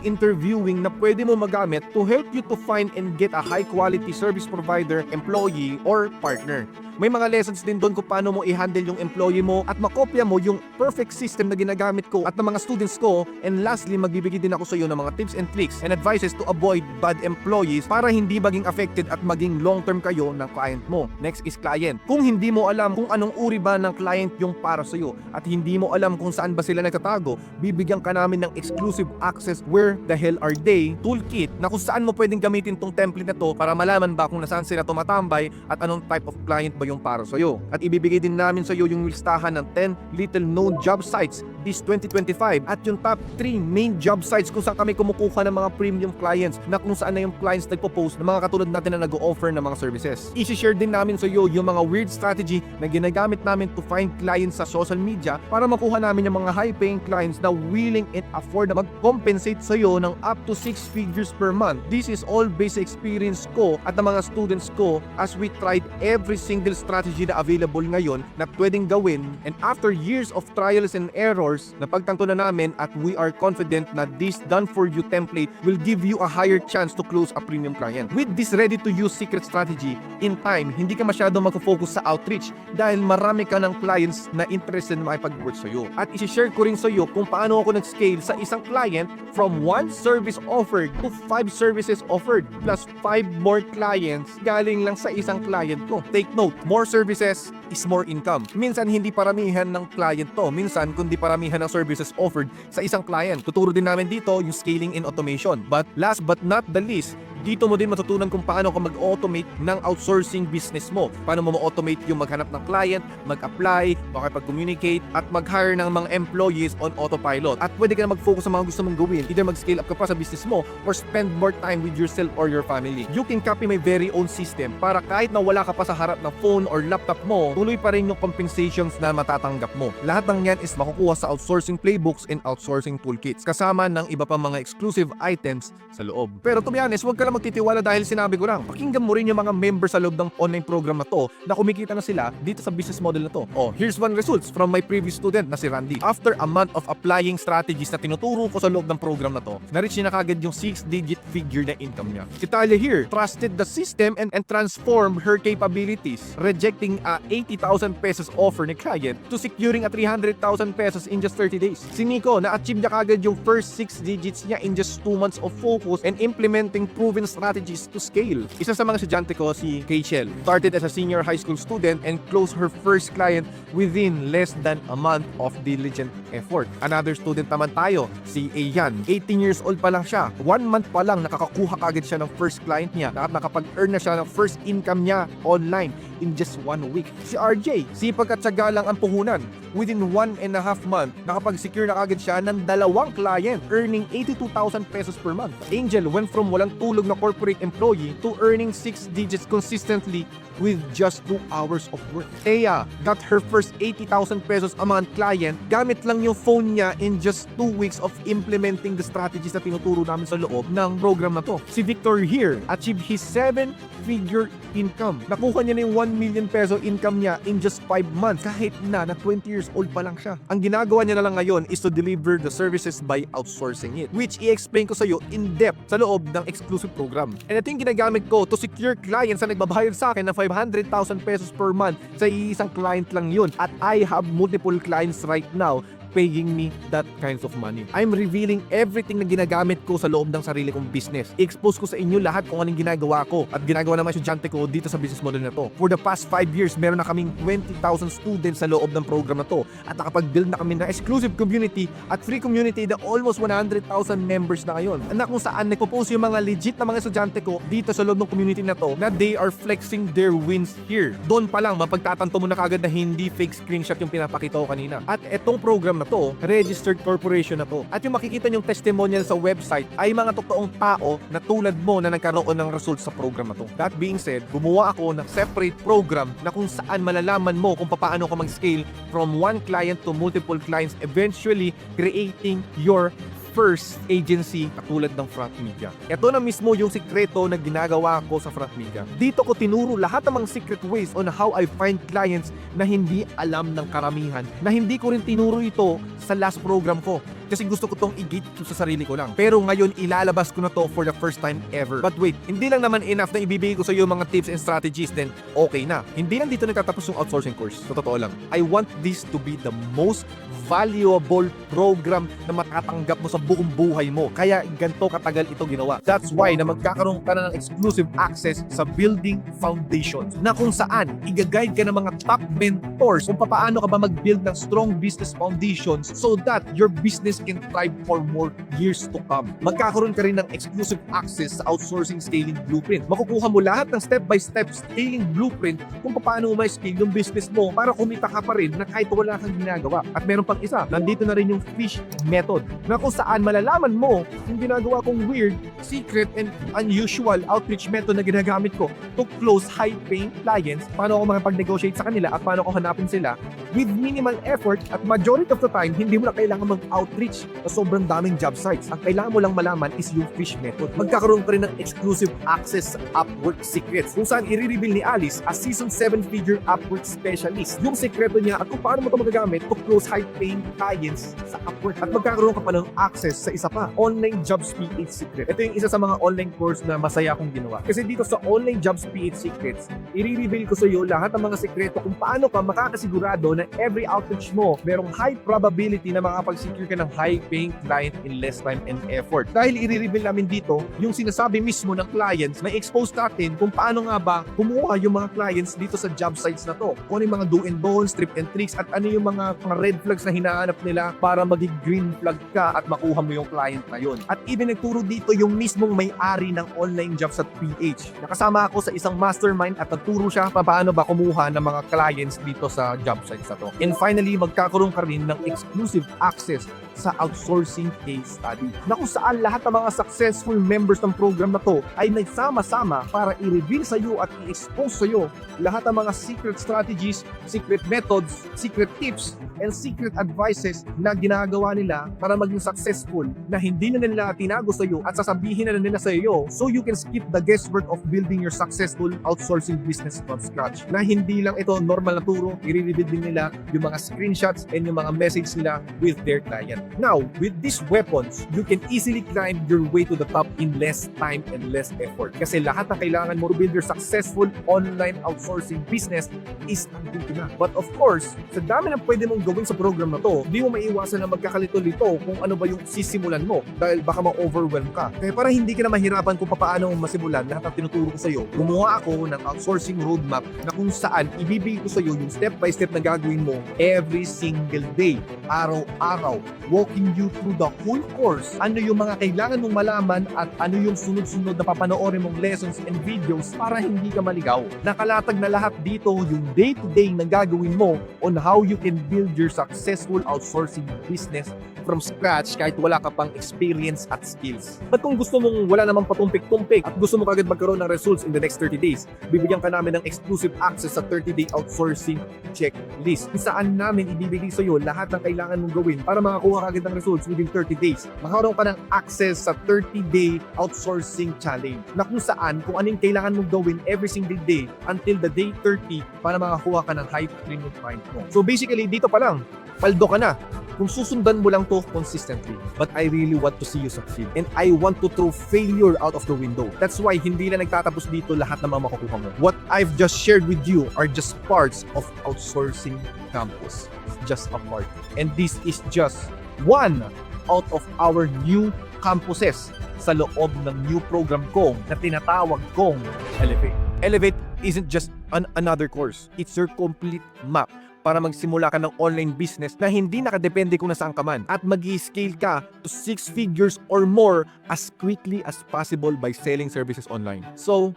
interviewing na pwede mo magamit to help you to find and get a high-quality service provider, employee, or partner. May mga lessons din doon kung paano mo i-handle yung employee mo at makopya mo yung perfect system na ginagamit ko at ng mga students ko. And lastly, magbibigay din ako sa iyo ng mga tips and tricks and advices to avoid bad employees para hindi maging affected at maging long-term kayo ng client mo. Next is client. Kung hindi mo alam kung anong uri ba ng client yung para sa iyo at hindi mo alam kung saan ba sila nagtatago, bibigyan ka namin ng exclusive access Where the Hell Are They toolkit na kung saan mo pwedeng gamitin tong template na to para malaman ba kung nasaan sila tumatambay at anong type of client ba yung para sa iyo. At ibibigay din namin sa iyo yung listahan ng 10 little known job sites this 2025 at yung top 3 main job sites kung saan kami kumukuha ng mga premium clients na kung saan na yung clients nagpo-post ng mga katulad natin na nag-o-offer ng mga services. I-share din namin sa iyo yung mga weird strategy na ginagamit namin to find clients sa social media para makuha namin yung mga high-paying clients na willing and afford na mag-compensate sa iyo ng up to 6 figures per month. This is all based experience ko at ng mga students ko as we tried every single strategy na available ngayon na pwedeng gawin, and after years of trials and errors, napagtanto na namin at we are confident na this done for you template will give you a higher chance to close a premium client. With this ready-to-use secret strategy, in time, hindi ka masyado mag-focus sa outreach dahil marami ka ng clients na interested na makipag-work sa iyo. At isi-share ko rin sa iyo kung paano ako nag-scale sa isang client from 1 service offered to 5 services offered plus 5 more clients galing lang sa isang client ko. Take note, more services is more income. Minsan hindi paramihan ng client to, minsan kundi paramihan ng services offered sa isang client. Tuturo din namin dito yung scaling and automation. But last but not the least, dito mo din matutunan kung paano ka mag-automate ng outsourcing business mo. Paano mo ma-automate yung maghanap ng client, mag-apply, makipag-communicate, at mag-hire ng mga employees on autopilot. At pwede ka na mag-focus sa mga gusto mong gawin. Either mag-scale up ka pa sa business mo or spend more time with yourself or your family. You can copy my very own system para kahit na wala ka pa sa harap ng phone or laptop mo, tuloy pa rin yung compensations na matatanggap mo. Lahat ng yan is makukuha sa outsourcing playbooks and outsourcing toolkits kasama ng iba pang mga exclusive items sa loob. Pero to be honest, huwag ka lang magtitiwala dahil sinabi ko lang. Pakinggan mo rin yung mga members sa loob ng online program na to na kumikita na sila dito sa business model na to. Oh, here's one results from my previous student na si Randy. After a month of applying strategies na tinuturo ko sa loob ng program na to, na-reach niya na kagad yung 6-digit figure na income niya. Si Talia here trusted the system and transformed her capabilities, rejecting a 80,000 pesos offer ni client to securing a 300,000 pesos in just 30 days. Si Nico, na-achieve niya kagad yung first 6 digits niya in just 2 months of focus and implementing proven strategies to scale. Isa sa mga estudyante ko, si Kachel, started as a senior high school student and closed her first client within less than a month of diligent effort. Another student naman tayo, si Ayan. 18 years old pa lang siya. 1 month pa lang nakakakuha kagad siya ng first client niya at nakapag-earn na siya ng first income niya online in just 1 week. Si RJ, sipag at syaga lang ang puhunan. Within 1.5 month, nakapag-secure na kagad siya ng 2 client, earning 82,000 pesos per month. Angel went from walang tulog na corporate employee to earning 6 digits consistently with just 2 hours of work. Thea got her first 80,000 pesos a month client gamit lang yung phone niya in just 2 weeks of implementing the strategies na tinuturo namin sa loob ng program na to. Si Victor here achieved his 7-figure income. Nakuha niya na yung 1 million peso income niya in just 5 months kahit na 20 years old pa lang siya. Ang ginagawa niya na lang ngayon is to deliver the services by outsourcing it, which i-explain ko sa iyo in depth sa loob ng exclusive program. And ito yung ginagamit ko to secure clients na nagbabayad sa akin ng 500,000 pesos per month sa isang client lang yun. At I have multiple clients right now paying me that kinds of money. I'm revealing everything na ginagamit ko sa loob ng sarili kong business. I-expose ko sa inyo lahat kung anong ginagawa ko at ginagawa ng mga estudyante ko dito sa business model na to. For the past 5 years, meron na kaming 20,000 students sa loob ng program na to at nakapag-build na kami ng exclusive community at free community na almost 100,000 members na ngayon. Na kung saan nagpo-post yung mga legit na mga estudyante ko dito sa loob ng community na to na they are flexing their wins here. Doon pa lang, mapagtatanto mo na kagad na hindi fake screenshot yung pinapakita ko kanina. At etong program na to, registered corporation na to. At yung makikita nyong testimonial sa website ay mga totoong tao na tulad mo na nagkaroon ng results sa program na to. That being said, gumawa ako ng separate program na kung saan malalaman mo kung paano ka mag-scale from one client to multiple clients, eventually creating your first agency katulad ng Front Media. Ito na mismo yung sikreto na ginagawa ko sa Front Media. Dito ko tinuro lahat ng mga secret ways on how I find clients na hindi alam ng karamihan, na hindi ko rin tinuro ito sa last program ko. Kasi gusto ko tong i-gatekeep sa sarili ko lang. Pero ngayon, ilalabas ko na to for the first time ever. But wait, hindi lang naman enough na ibibigay ko sa iyo mga tips and strategies, then okay na. Hindi lang dito nagtatapos yung outsourcing course. Sa totoo lang, I want this to be the most valuable program na matatanggap mo sa buong buhay mo. Kaya ganito katagal ito ginawa. That's why na magkakaroon ka na ng exclusive access sa Building Foundations, na kung saan i-guide ka ng mga top mentors kung paano ka ba mag-build ng strong business foundations so that your business can thrive for more years to come. Magkakaroon ka rin ng exclusive access sa outsourcing scaling blueprint. Makukuha mo lahat ng step-by-step scaling blueprint kung paano mo ma-scale yung business mo para kumita ka pa rin na kahit wala kang ginagawa. At meron pang isa, nandito na rin yung fish method, na kung saan malalaman mo yung ginagawa kong weird, secret, and unusual outreach method na ginagamit ko to close high-paying clients, paano ako makapag-negotiate sa kanila at paano ko hanapin sila with minimal effort, at majority of the time, hindi mo na kailangan mag-outreach sa sobrang daming job sites. Ang kailangan mo lang malaman is yung fish method. Magkakaroon ka rin ng exclusive access sa Upwork Secrets, kung saan i-reveal ni Alice as season 7-figure Upwork specialist yung sekreto niya at kung paano mo ito magagamit to close high-paying clients sa Upwork. At magkakaroon ka pa ng access sa isa pa, Online Jobs PH Secret. Ito yung isa sa mga online course na masaya kong ginawa. Kasi dito sa Online Jobs PH Secrets, i-reveal ko sa iyo lahat ng mga sekreto kung paano ka makakasigurado na every outreach mo merong high probability na makapag-secure ka ng high-paying client in less time and effort. Dahil i-reveal namin dito yung sinasabi mismo ng clients, may expose natin kung paano nga ba kumuha yung mga clients dito sa job sites na to. Kung ano yung mga do and don'ts, trip and tricks, at ano yung mga red flags na hinahanap nila para maging green flag ka at makuha mo yung client na yun. At even nagturo dito yung mismong may-ari ng online jobs at PH. Nakasama ako sa isang mastermind at nagturo siya paano ba kumuha ng mga clients dito sa job sites na to. And finally, magkakaroon ka rin ng exclusive access sa outsourcing case study, na kung saan lahat ng mga successful members ng program na to ay nagsama-sama para i-reveal sa iyo at i-expose sa iyo lahat ng mga secret strategies, secret methods, secret tips, and secret advices na ginagawa nila para maging successful, na hindi na nila tinago sa iyo at sasabihin na nila sa iyo, so you can skip the guesswork of building your successful outsourcing business from scratch. Na hindi lang ito normal na turo, i-reveal din nila yung mga screenshots and yung mga message nila with their client. Now, with these weapons, you can easily climb your way to the top in less time and less effort. Kasi lahat na kailangan mo to build your successful online outsourcing business is nandito na. But of course, sa dami ng pwede mong gawin sa program na to, hindi mo maiwasan na magkakalito-lito kung ano ba yung sisimulan mo dahil baka ma-overwhelm ka. Kaya para hindi ka na mahirapan kung paano masimulan lahat ng tinuturo ko sa iyo, gumawa ako ng outsourcing roadmap na kung saan ibibigay ko sa iyo yung step-by-step na gagawin mo every single day, araw-araw, walking you through the whole course. Ano yung mga kailangan mong malaman at ano yung sunod-sunod na papanoorin mong lessons and videos para hindi ka maligaw. Nakalatag na lahat dito yung day-to-day na gagawin mo on how you can build your successful outsourcing business from scratch kahit wala ka pang experience at skills. At kung gusto mong wala namang patumpik-tumpik at gusto mo kagad magkaroon ng results in the next 30 days, bibigyan ka namin ng exclusive access sa 30-day outsourcing checklist, kung saan namin ibibigay sa iyo lahat ng kailangan mong gawin para makakuha kagad ng results within 30 days. Makakaroon ka ng access sa 30-day outsourcing challenge, na kung saan kung anong kailangan mong gawin every single day until the day 30 para makakuha ka ng high premium client mo. So basically, dito pa lang, paldo ka na kung susundan mo lang to consistently. But I really want to see you succeed. And I want to throw failure out of the window. That's why hindi na nagtatapos dito lahat ng mga makukuha mo. What I've just shared with you are just parts of Outsourcing Campus. It's just a part. And this is just one out of our new campuses sa loob ng new program kong na tinatawag kong Elevate. Elevate isn't just another course. It's your complete map para magsimula ka ng online business na hindi nakadepende kung nasaan ka man at mag-i-scale ka to 6 figures or more as quickly as possible by selling services online. So,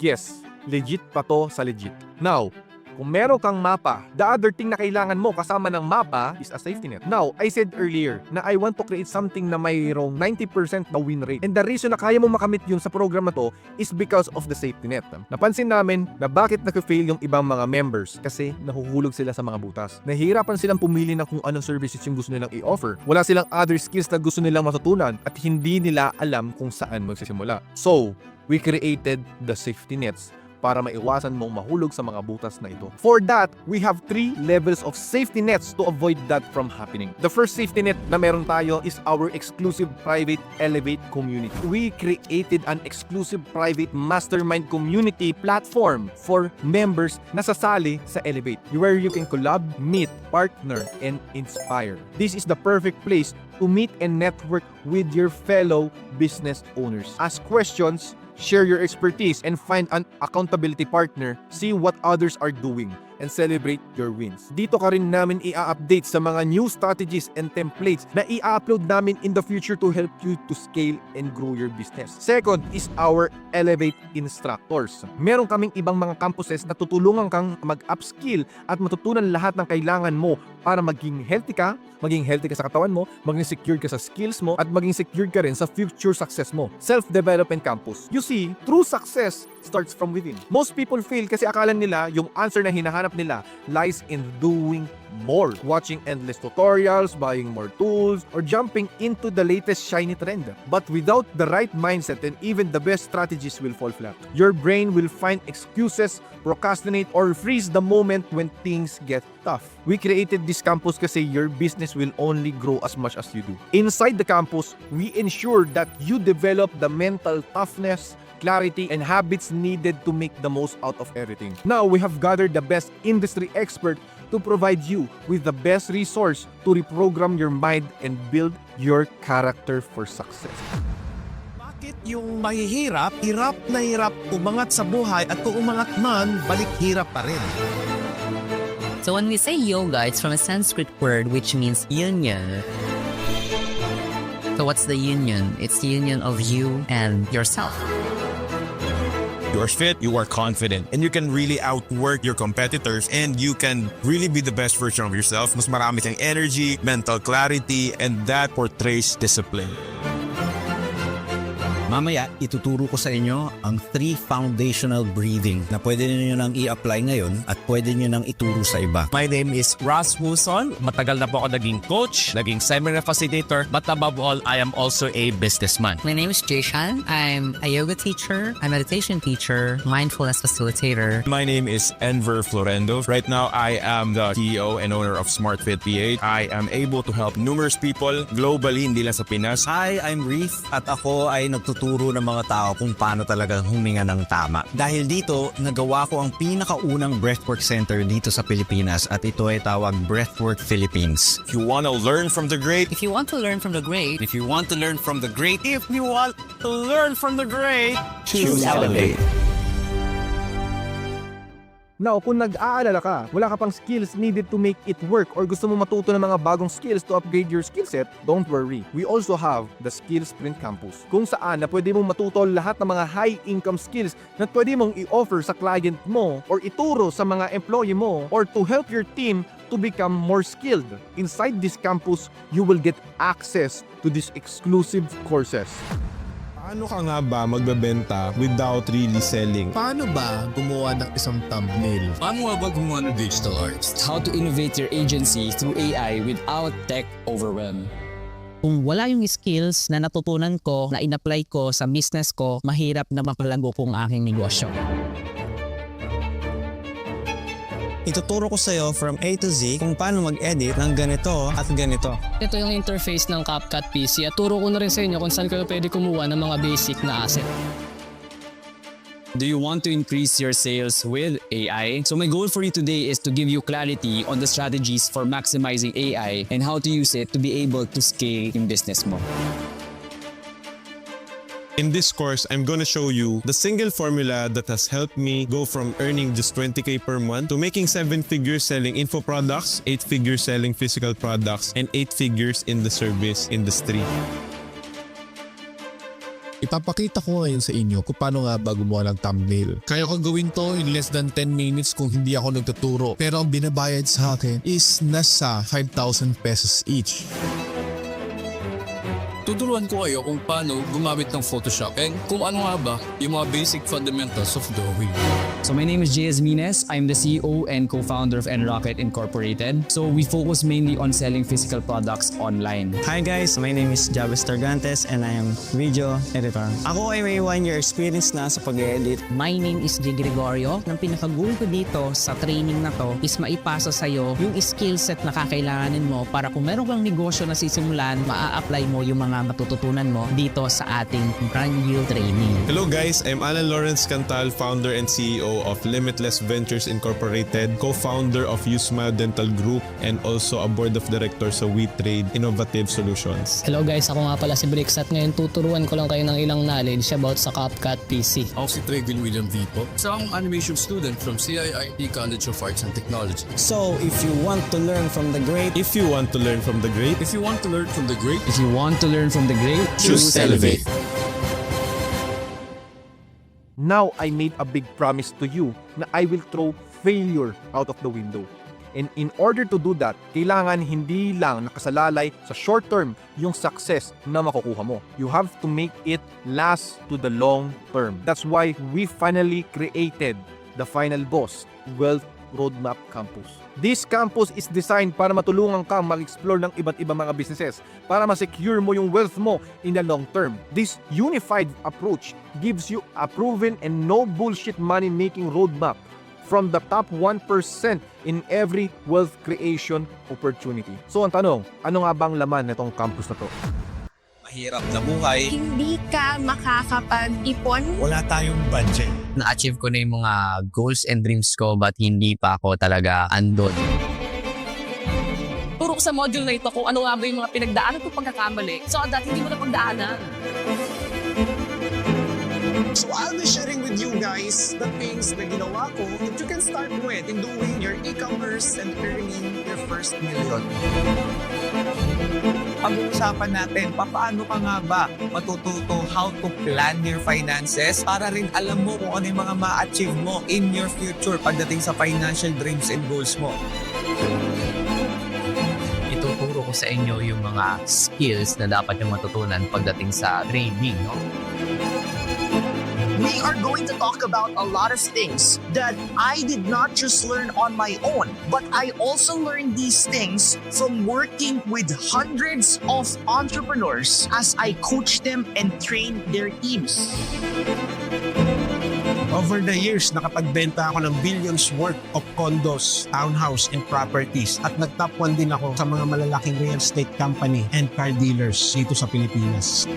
yes, legit pa to sa legit. Now, Kung meron kang mapa, the other thing na kailangan mo kasama ng mapa is a safety net. Now, I said earlier na I want to create something na mayroong 90% na win rate. And the reason na kaya mo makamit yun sa program na to is because of the safety net. Napansin namin na bakit nag-fail yung ibang mga members kasi nahuhulog sila sa mga butas. Nahihirapan silang pumili ng kung anong services yung gusto nilang i-offer. Wala silang other skills na gusto nilang matutunan at hindi nila alam kung saan magsisimula. So, we created the safety nets para maiwasan mong mahulog sa mga butas na ito. For that, we have 3 levels of safety nets to avoid that from happening. The first safety net na meron tayo is our exclusive private Elevate community. We created an exclusive private mastermind community platform for members na sasali sa Elevate, where you can collab, meet, partner, and inspire. This is the perfect place to meet and network with your fellow business owners. Ask questions, share your expertise, and find an accountability partner. See what others are doing and celebrate your wins. Dito ka rin namin i-update sa mga new strategies and templates na i-upload namin in the future to help you to scale and grow your business. Second is our Elevate instructors. Meron kaming ibang mga campuses na tutulungan kang mag-upskill at matutunan lahat ng kailangan mo para maging healthy ka sa katawan mo, maging secured ka sa skills mo, at maging secured ka rin sa future success mo. Self-development campus. You see, true success starts from within. Most people fail kasi akala nila yung answer na hinahanap nila lies in doing more, watching endless tutorials, buying more tools, or jumping into the latest shiny trend. But without the right mindset, then even the best strategies will fall flat. Your brain will find excuses, procrastinate, or freeze the moment when things get tough. We created this campus kasi your business will only grow as much as you do. Inside the campus, we ensure that you develop the mental toughness, clarity, and habits needed to make the most out of everything. Now, we have gathered the best industry expert to provide you with the best resource to reprogram your mind and build your character for success. Bakit yung mahihirap, hirap na hirap umangat sa buhay at kung umangat man, balik hirap pa rin? So when we say yoga, it's from a Sanskrit word which means union. So what's the union? It's the union of you and yourself. You are fit, you are confident, and you can really outwork your competitors, and you can really be the best version of yourself. Mas marami kang energy, mental clarity, and that portrays discipline. Mamaya, ituturo ko sa inyo ang 3 foundational breathing na pwede niyo nang i-apply ngayon at pwede niyo nang ituro sa iba. My name is Ross Wilson. Matagal na po ako naging coach, naging seminar facilitator, but above all, I am also a businessman. My name is Jayshan. I'm a yoga teacher, a meditation teacher, mindfulness facilitator. My name is Enver Florendo. Right now, I am the CEO and owner of SmartFit PH. I am able to help numerous people globally, hindi lang sa Pinas. Hi, I'm Reef at ako ay nagtuturo ng mga tao kung paano talaga huminga ng tama. Dahil dito, nagawa ko ang pinakaunang breathwork center dito sa Pilipinas at ito ay tawag Breathwork Philippines. If you want to learn from the great, If you want to learn from the great, If you want to learn from the great, If you want to learn from the great, choose Elevate. Now, kung nag-aalala ka, wala ka pang skills needed to make it work or gusto mo matuto ng mga bagong skills to upgrade your skill set, don't worry. We also have the Skill Sprint Campus, kung saan na pwede mong matuto lahat ng mga high-income skills na pwede mong i-offer sa client mo or ituro sa mga employee mo or to help your team to become more skilled. Inside this campus, you will get access to these exclusive courses. Paano ka nga ba magbebenta without really selling? paano ba gumawa ng isang thumbnail? Paano ba gumawa ng digital arts? How to innovate your agency through AI without tech overwhelm? Kung wala yung skills na natutunan ko, na in-apply ko sa business ko, mahirap na mapalago kong aking negosyo. Ituturo ko sa iyo from A to Z kung paano mag-edit ng ganito at ganito. Ito yung interface ng CapCut PC at turo ko na rin sa inyo kung saan kayo pwede kumuha ng mga basic na asset. Do you want to increase your sales with AI? So my goal for you today is to give you clarity on the strategies for maximizing AI and how to use it to be able to scale yung business mo. In this course, I'm gonna show you the single formula that has helped me go from earning just 20K per month to making 7 figures selling info products, 8 figures selling physical products, and 8 figures in the service industry. Ipapakita ko ngayon sa inyo kung paano nga ba gumawa ng thumbnail. Kaya ko gawin to in less than 10 minutes kung hindi ako nagtuturo. Pero ang binabayad sa akin is nasa 5,000 pesos each. Tuturuan ko kayo kung paano gumamit ng Photoshop and kung ano nga ba yung mga basic fundamentals of drawing. So my name is J.S. Mines. I'm the CEO and co-founder of Enrocket Incorporated. So we focus mainly on selling physical products online. Hi guys, my name is Javis Targantes and I am video editor. Ako ay may 1 year experience na sa pag-edit. My name is J. Gregorio. Ang pinaka-goal ko dito sa training na to is maipasa sa'yo yung skill set na kakailanganin mo para kung meron kang negosyo na sisimulan, maa-apply mo yung mga matututunan mo dito sa ating brand new training. Hello guys, I'm Alan Lawrence Cantal, founder and CEO of Limitless Ventures Incorporated, co-founder of Usma Dental Group, and also a board of directors sa WeTrade Innovative Solutions. Hello guys, ako nga pala si Brix at ngayon tuturuan ko lang kayo ng ilang knowledge about sa CapCut PC. Ako si Trevin William Vipo, isang animation student from CIIT College of Arts and Technology. So if you want to learn from the great, If you want to learn from the great, If you want to learn from the great, If you want to learn from the great, choose Elevate. Now I made a big promise to you na I will throw failure out of the window. And in order to do that, kailangan hindi lang nakasalalay sa short term yung success na makukuha mo. You have to make it last to the long term. That's why we finally created the Final Boss Wealth Roadmap Campus. This campus is designed para matulungan kang mag-explore ng iba't ibang mga businesses para ma-secure mo yung wealth mo in the long term. This unified approach gives you a proven and no bullshit money-making roadmap from the top 1% in every wealth creation opportunity. So ang tanong, ano nga bang laman nitong campus na to? mahirap na buhay, Hindi ka makakapag-ipon. wala tayong budget. Na-achieve ko na yung mga goals and dreams ko but hindi pa ako talaga andon. Turo ko sa module na ito kung ano nga ba yung mga pinagdaanan kong pagkakamali. So that hindi mo na pagdaanan. So I'll be sharing with you guys the things na ginawa ko that you can start with in doing your e-commerce and earning your first million. Pag-uusapan natin, paano ka nga ba matututo how to plan your finances para rin alam mo kung ano yung mga ma-achieve mo in your future pagdating sa financial dreams and goals mo. Ituturo ko sa inyo yung mga skills na dapat yung matutunan pagdating sa trading, no? We are going to talk about a lot of things that I did not just learn on my own, but I also learned these things from working with hundreds of entrepreneurs as I coach them and train their teams. Over the years, nakapagbenta ako ng billions worth of condos, townhouse, and properties. At nag-top 1 din ako sa mga malalaking real estate company and car dealers dito sa Pilipinas.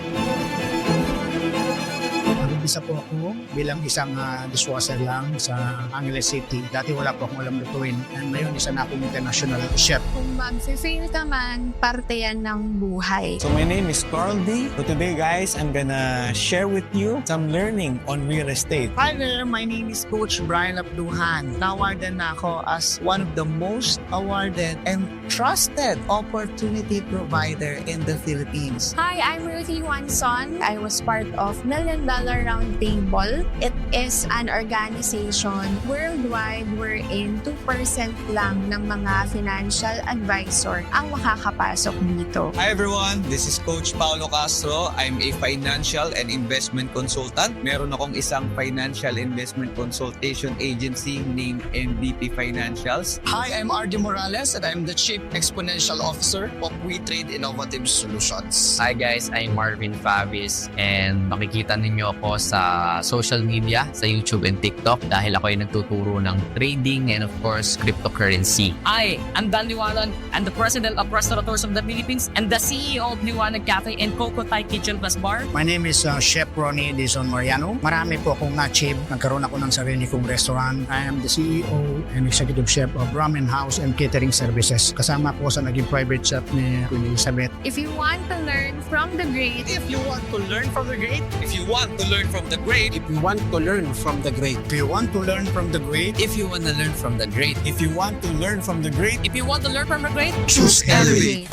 Isa po ako bilang isang dishwasher lang sa Angeles City. Dati wala po akong alam lutuin. And ngayon, isa na akong international chef. Kung mag-fail ka man, parte yan ng buhay. So my name is Carl D. So today guys, I'm gonna share with you some learning on real estate. Hi there, my name is Coach Brian Abduhan. Nawardan na ako as one of the most awarded and trusted opportunity provider in the Philippines. Hi, I'm Ruthie Wanson. I was part of $1 Million Roundtable. It is an organization worldwide wherein 2% lang ng mga financial advisor ang makakapasok dito. Hi everyone, this is Coach Paulo Castro. I'm a financial and investment consultant. Meron akong isang financial investment consultation agency named MVP Financials. Hi, I'm RD Morales and I'm the Chief Exponential Officer of WeTrade Innovative Solutions. Hi guys, I'm Marvin Favis and makikita ninyo ako sa social media, sa YouTube and TikTok dahil ako ay nagtuturo ng trading and of course cryptocurrency. Hi, I'm Dan Liwanag. I'm the President of Restaurateurs of the Philippines and the CEO of Liwanag Cafe and Coco Thai Kitchen Plus Bar. My name is Chef Ronnie Dizon Mariano. Marami po akong na-achieve. Nagkaroon ako ng sarili kong restaurant. I am the CEO and Executive Chef of Ramen House and Catering Services. Kasama po sa naging private chef ni Queen Elizabeth. If you want to learn from the great, If you want to learn from the great, if you want to learn from the great, If you want to learn from the great, If you want to learn from the great, If you want to learn from the great, if you want to learn from the great, if you want to learn from the great, choose Elevate.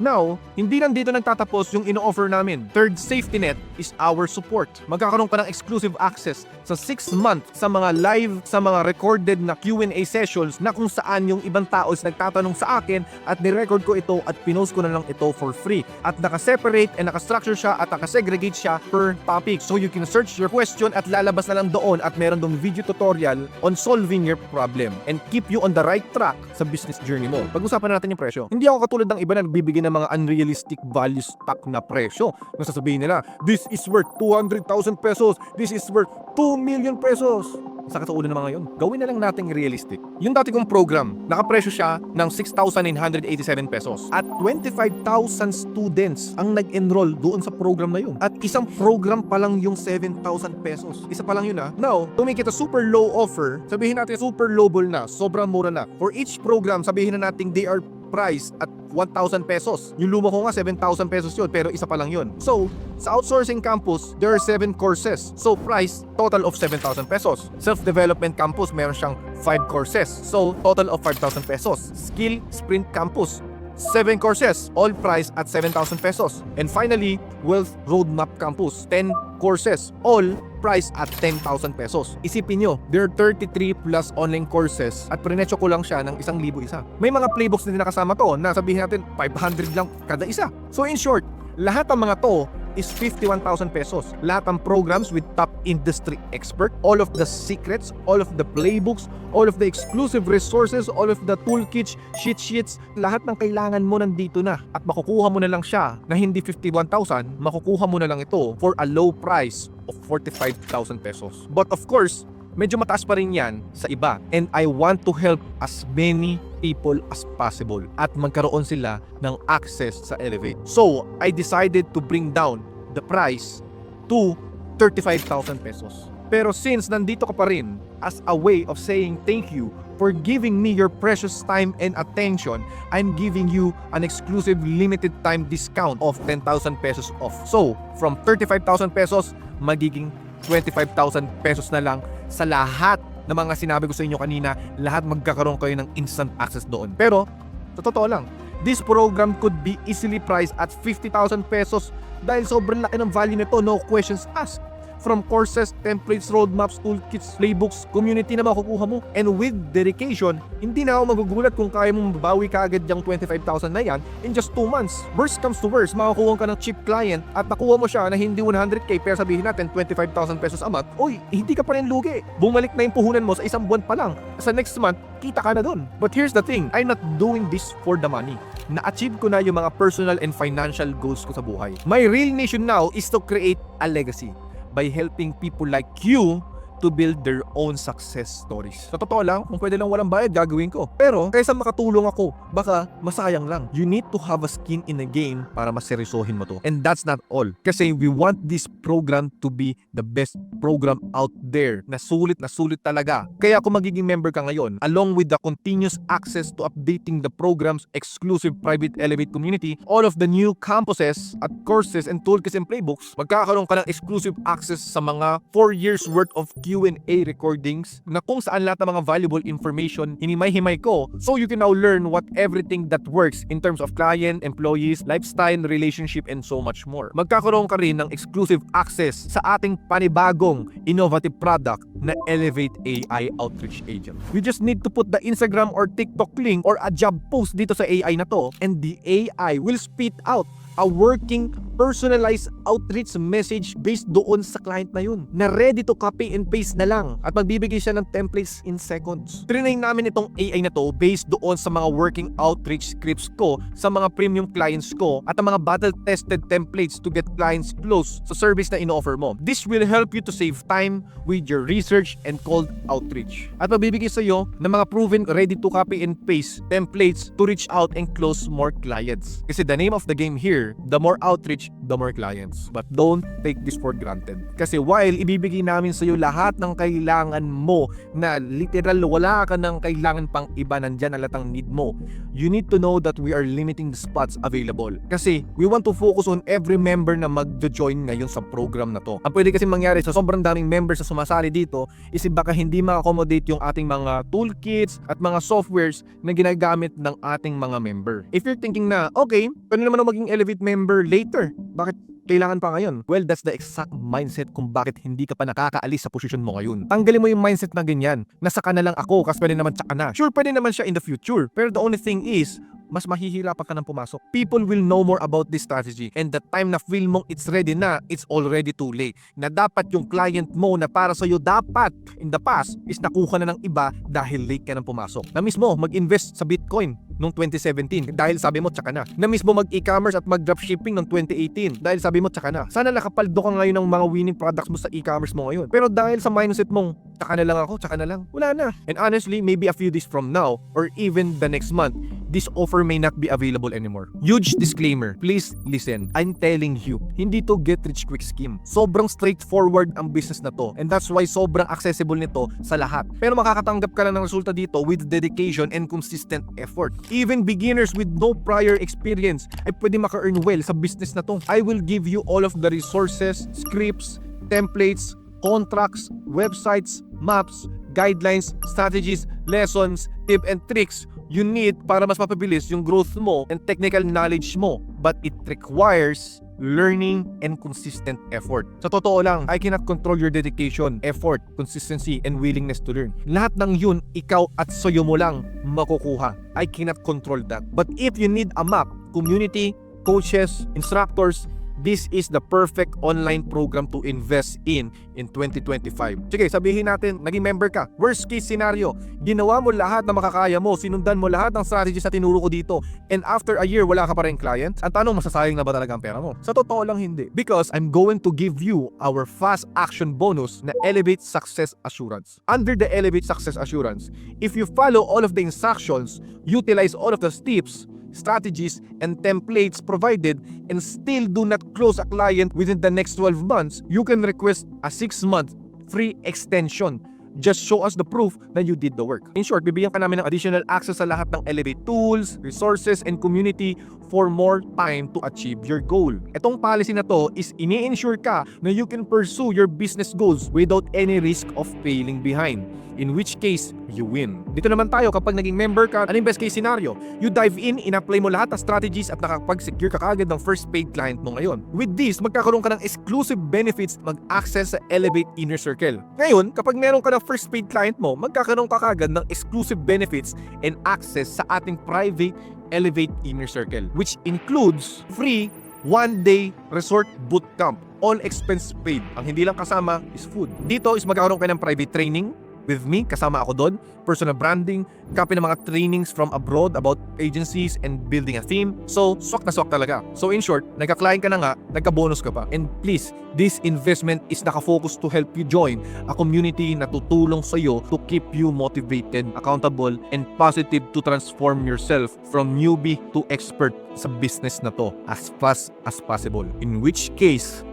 Now, hindi lang dito nagtatapos yung ino-offer namin. Third safety net is our support. Magkakaroon ka ng exclusive access sa 6 months sa mga live, sa mga recorded na Q&A sessions na kung saan yung ibang tao is nagtatanong sa akin at ni-record ko ito at pinost ko na lang ito for free. At naka-separate and naka-structure siya at naka-segregate siya per topic. So you can search your question at lalabas na lang doon at meron doon video tutorial on solving your problem and keep you on the right track sa business journey mo. Pag-usapan natin yung presyo. Hindi ako katulad ng iba na nagbibigay ng mga unrealistic value stock na presyo. Nasasabihin nila, this is worth 200,000 pesos. This is worth 2 million pesos. Sakit sa ulo ng mga yun. Gawin na lang nating realistic. Yung dati kong program, nakapresyo siya ng 6,987 pesos. At 25,000 students ang nag-enroll doon sa program na yun. At isang program pa lang yung 7,000 pesos. Isa pa lang yun ha. Now, to make it a super low offer, sabihin natin super lowball na, sobrang mura na. For each program, sabihin na natin they are priced at 1,000 pesos. Yung luma ko nga 7,000 pesos yun, pero isa pa lang yun. So, sa outsourcing campus, there are 7 courses. So, price, total of 7,000 pesos. Self-development campus, meron siyang 5 courses. So, total of 5,000 pesos. Skill Sprint campus, 7 courses, all priced at 7,000 pesos. And finally, Wealth Roadmap Campus, 10 courses, all priced at 10,000 pesos. Isipin nyo, there are 33 plus online courses at prinetso ko lang siya ng 1,000 isa. May mga playbooks na din nakasama to na sabihin natin 500 lang kada isa. So in short, lahat ng mga to is 51,000 pesos. Lahat ng programs with top industry expert, all of the secrets, all of the playbooks, all of the exclusive resources, all of the toolkits, cheat sheets, lahat ng kailangan mo nandito na. At makukuha mo na lang siya na hindi 51,000, makukuha mo na lang ito for a low price of 45,000 pesos. But of course, medyo mataas pa rin yan sa iba. And I want to help as many people as possible at magkaroon sila ng access sa Elevate. So, I decided to bring down the price to 35,000 pesos. Pero since nandito ka pa rin as a way of saying thank you for giving me your precious time and attention, I'm giving you an exclusive limited time discount of 10,000 pesos off. So, from 35,000 pesos, magiging 25,000 pesos na lang sa lahat na mga sinabi ko sa inyo kanina. Lahat magkakaroon kayo ng instant access doon. Pero, sa totoo lang, this program could be easily priced at 50,000 pesos dahil sobrang laki ng value nito, no questions asked. From courses, templates, roadmaps, toolkits, playbooks, community na makukuha mo. And with dedication, hindi na ako magugulat kung kaya mong mabawi ka agad yung 25,000 na yan in just 2 months. Worst comes to worst, makakuha ka ng cheap client at nakuha mo siya na hindi 100k pero sabihin natin 25,000 pesos a month, oy, hindi ka pa rin lugi. Bumalik na yung puhunan mo sa isang buwan pa lang. Sa next month, kita ka na dun. But here's the thing, I'm not doing this for the money. Na-achieve ko na yung mga personal and financial goals ko sa buhay. My real mission now is to create a legacy by helping people like you to build their own success stories. Sa totoo lang, kung pwede lang walang bayad, gagawin ko. Pero, kaysa makatulong ako, baka masayang lang. You need to have a skin in the game para maseryosohin mo to. And that's not all. Kasi we want this program to be the best program out there na sulit talaga. Kaya kung magiging member ka ngayon, along with the continuous access to updating the program's exclusive private Elevate community, all of the new campuses at courses and toolkits and playbooks, magkakaroon ka ng exclusive access sa mga 4 years worth of Q&A recordings na kung saan lahat ng mga valuable information hinimay-himay ko, so you can now learn what everything that works in terms of client, employees, lifestyle, relationship, and so much more. Magkakaroon ka rin ng exclusive access sa ating panibagong innovative product na Elevate AI Outreach Agent. You just need to put the Instagram or TikTok link or a job post dito sa AI na to, and the AI will spit out a working personalized outreach message based doon sa client na yun, na ready to copy and paste na lang at magbibigay siya ng templates in seconds. Trinay namin itong AI na to based doon sa mga working outreach scripts ko sa mga premium clients ko at ang mga battle-tested templates to get clients close sa service na ino-offer mo. This will help you to save time with your research and cold outreach. At magbibigay sa iyo ng mga proven ready to copy and paste templates to reach out and close more clients. Kasi the name of the game here, the more outreach, the more clients. But don't take this for granted. Kasi while ibibigay namin sa iyo lahat ng kailangan mo na literal wala ka ng kailangan pang iba, nandyan na lahat ang need mo, you need to know that we are limiting the spots available. Kasi we want to focus on every member na mag-join ngayon sa program na to. Ang pwede kasi mangyari sa sobrang daming members na sumasali dito is baka hindi ma-accommodate yung ating mga toolkits at mga softwares na ginagamit ng ating mga member. If you're thinking na, okay, pwede naman ako maging Elevate member later, bakit kailangan pa ngayon? Well, that's the exact mindset kung bakit hindi ka pa nakakaalis sa posisyon mo ngayon. Tanggalin mo yung mindset na ganyan, nasa ka na lang ako kasi pwede naman tsaka na. Sure, pwede naman siya in the future, pero the only thing is, mas mahihirapan ka ng pumasok. People will know more about this strategy, and the time na feel mong it's ready na, it's already too late. Na dapat yung client mo na para sa'yo dapat in the past is nakuha na ng iba dahil late ka ng pumasok. Na mismo mag-invest sa Bitcoin noong 2017 dahil sabi mo tsaka na. Na mismo mag-e-commerce at mag-dropshipping noong 2018 dahil sabi mo tsaka na. Sana nakapaldo ka ngayon ng mga winning products mo sa e-commerce mo ngayon. Pero dahil sa mindset mong tsaka na lang ako, tsaka na lang, wala na. And honestly, maybe a few days from now or even the next month, this offer may not be available anymore. Huge disclaimer, please listen. I'm telling you, hindi to get rich quick scheme. Sobrang straightforward ang business na to, and that's why sobrang accessible nito sa lahat. Pero makakatanggap ka lang ng resulta dito with dedication and consistent effort. Even beginners with no prior experience ay pwede maka-earn well sa business na to. I will give you all of the resources, scripts, templates, contracts, websites, maps, guidelines, strategies, lessons, tips and tricks you need para mas mapabilis yung growth mo and technical knowledge mo. But it requires learning and consistent effort. Sa totoo lang, I cannot control your dedication, effort, consistency, and willingness to learn. Lahat ng yun, ikaw at sayo mo lang makukuha. I cannot control that. But if you need a map, community, coaches, instructors, this is the perfect online program to invest in 2025. Sige, sabihin natin, naging member ka. Worst case scenario, ginawa mo lahat na makakaya mo, sinundan mo lahat ng strategies na tinuro ko dito, and after a year, wala ka pa rin clients. Ang tanong, masasayang na ba talaga ang pera mo? Sa totoo lang, hindi. Because I'm going to give you our fast action bonus na Elevate Success Assurance. Under the Elevate Success Assurance, if you follow all of the instructions, utilize all of the tips, strategies, and templates provided and still do not close a client within the next 12 months, you can request a 6-month free extension. Just show us the proof na you did the work. In short, bibigyan ka namin ng additional access sa lahat ng Elevate tools, resources, and community for more time to achieve your goal. Itong policy na to is ini-ensure ka na you can pursue your business goals without any risk of failing behind. In which case, you win. Dito naman tayo kapag naging member ka, anong best case scenario? You dive in-apply mo lahat ng strategies at nakapag-secure ka kagad ng first paid client mo ngayon. With this, magkakaroon ka ng exclusive benefits mag-access sa Elevate Inner Circle. Ngayon, kapag meron ka ng first paid client mo, magkakaroon ka kagad ng exclusive benefits and access sa ating private Elevate Inner Circle, which includes free 1-day resort bootcamp, all expense paid. Ang hindi lang kasama is food. Dito is magkakaroon ka ng private training with me, kasama ako doon, personal branding, copy ng mga trainings from abroad about agencies and building a team. So, swak na swak talaga. So in short, nagka-client ka na nga, nagka-bonus ka pa. And please, this investment is nakafocus to help you join a community na tutulong sa'yo to keep you motivated, accountable, and positive to transform yourself from newbie to expert sa business na to as fast as possible. In which case,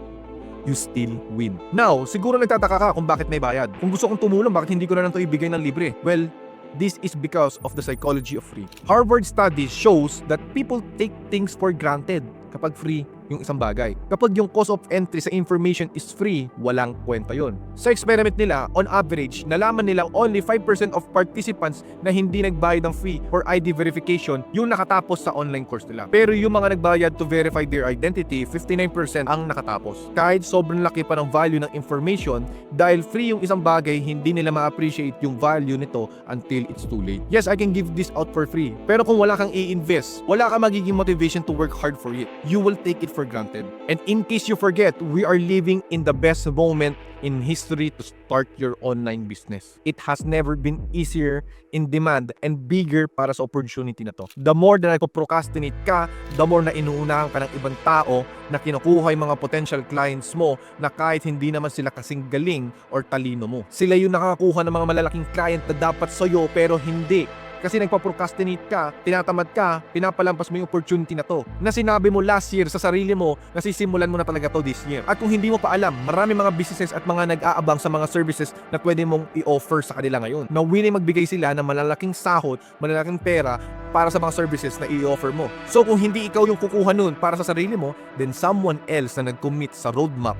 you still win. Now, siguro nagtataka ka kung bakit may bayad. Kung gusto kong tumulong, bakit hindi ko na lang ito ibigay ng libre? Well, this is because of the psychology of free. Harvard study shows that people take things for granted kapag free yung isang bagay. Kapag yung cost of entry sa information is free, walang kwenta yun. Sa experiment nila, on average, nalaman nilang only 5% of participants na hindi nagbayad ng fee for ID verification yung nakatapos sa online course nila. Pero yung mga nagbayad to verify their identity, 59% ang nakatapos. Kahit sobrang laki pa ng value ng information, dahil free yung isang bagay, hindi nila ma-appreciate yung value nito until it's too late. Yes, I can give this out for free. Pero kung wala kang i-invest, wala kang magiging motivation to work hard for it. You will take it for granted. And in case you forget, we are living in the best moment in history to start your online business. It has never been easier, in demand, and bigger para sa opportunity na to. The more na nagpo-procrastinate ka, the more na inuunahan ka ng ibang tao na kinukuha yung mga potential clients mo na kahit hindi naman sila kasing galing or talino mo. Sila yung nakakakuha ng mga malalaking client na dapat sa'yo pero hindi. Kasi nagpa-procrastinate ka, tinatamad ka, pinapalampas mo yung opportunity na to. Na sinabi mo last year sa sarili mo na sisimulan mo na talaga to this year. At kung hindi mo pa alam, marami mga businesses at mga nag-aabang sa mga services na pwede mong i-offer sa kanila ngayon. Na willing magbigay sila ng malalaking sahod, malalaking pera para sa mga services na i-offer mo. So kung hindi ikaw yung kukuha nun para sa sarili mo, then someone else na nag-commit sa roadmap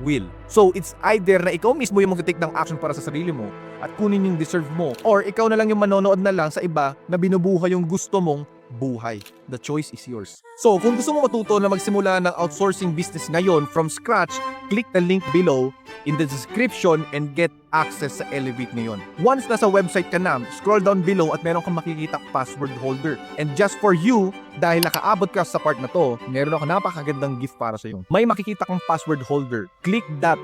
will. So it's either na ikaw mismo yung mag-take ng action para sa sarili mo at kunin yung deserve mo, or ikaw na lang yung manonood na lang sa iba na binubuhay yung gusto mong buhay. The choice is yours. So, kung gusto mo matuto na magsimula ng outsourcing business ngayon from scratch, click the link below in the description and get access sa Elevate ngayon. Once nasa website ka na, scroll down below at meron kang makikita password holder. And just for you, dahil nakaabot ka sa part na to, meron ako napakagandang gift para sa iyo. May makikita kang password holder. Click that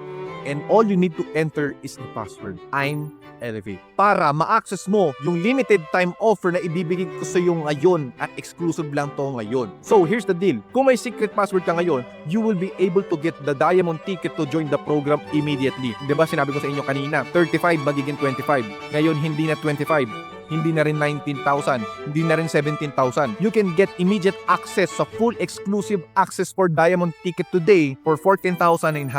and all you need to enter is the password. I'm Elevate. Para ma-access mo yung limited time offer na ibibigay ko sa iyo ngayon at exclusive lang to ngayon. So here's the deal. Kung may secret password ka ngayon, you will be able to get the diamond ticket to join the program immediately. Diba sinabi ko sa inyo kanina, 35 magiging 25. Ngayon hindi na 25. Hindi na rin 19,000, hindi na rin 17,000. You can get immediate access sa full exclusive access for Diamond Ticket today for 14,987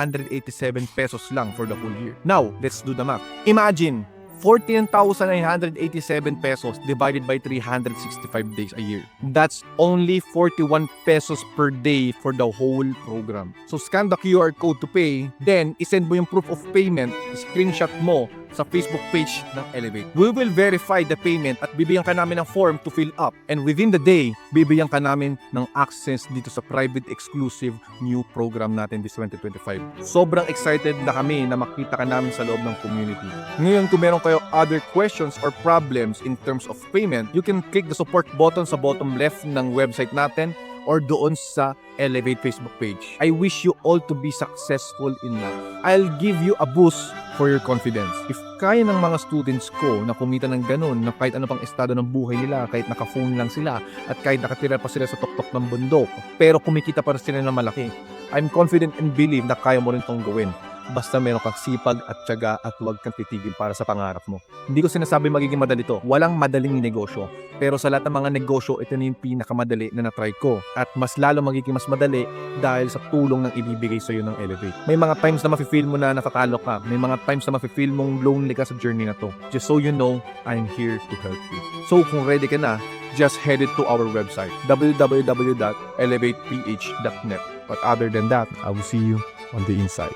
pesos lang for the whole year. Now, let's do the math. Imagine, 14,987 pesos divided by 365 days a year. That's only 41 pesos per day for the whole program. So scan the QR code to pay, then isend mo yung proof of payment, screenshot mo sa Facebook page ng Elevate. We will verify the payment at bibigyan ka namin ng form to fill up. And within the day, bibigyan ka namin ng access dito sa private exclusive new program natin this 2025. Sobrang excited na kami na makita ka namin sa loob ng community. Ngayon, kung meron kayo other questions or problems in terms of payment, you can click the support button sa bottom left ng website natin or doon sa Elevate Facebook page. I wish you all to be successful in life. I'll give you a boost for your confidence. If kaya ng mga students ko na kumita ng ganun, na kahit ano pang estado ng buhay nila, kahit naka-phone lang sila, at kahit nakatira pa sila sa tuktok ng bundok, pero kumikita pa rin sila ng malaki, I'm confident and believe na kaya mo rin itong gawin. Basta meron kang sipag at tiyaga at huwag kang titigil para sa pangarap mo. Hindi ko sinasabi magiging madali to. Walang madaling negosyo. Pero sa lahat ng mga negosyo, ito na yung pinakamadali na na-try ko. At mas lalo magiging mas madali dahil sa tulong ng ibibigay sa'yo ng Elevate. May mga times na mafe-feel mo na natatalo ka. May mga times na mafe-feel mong lonely ka sa journey na to. Just so you know, I'm here to help you. So kung ready ka na, just head it to our website, www.elevateph.net. But other than that, I will see you on the inside.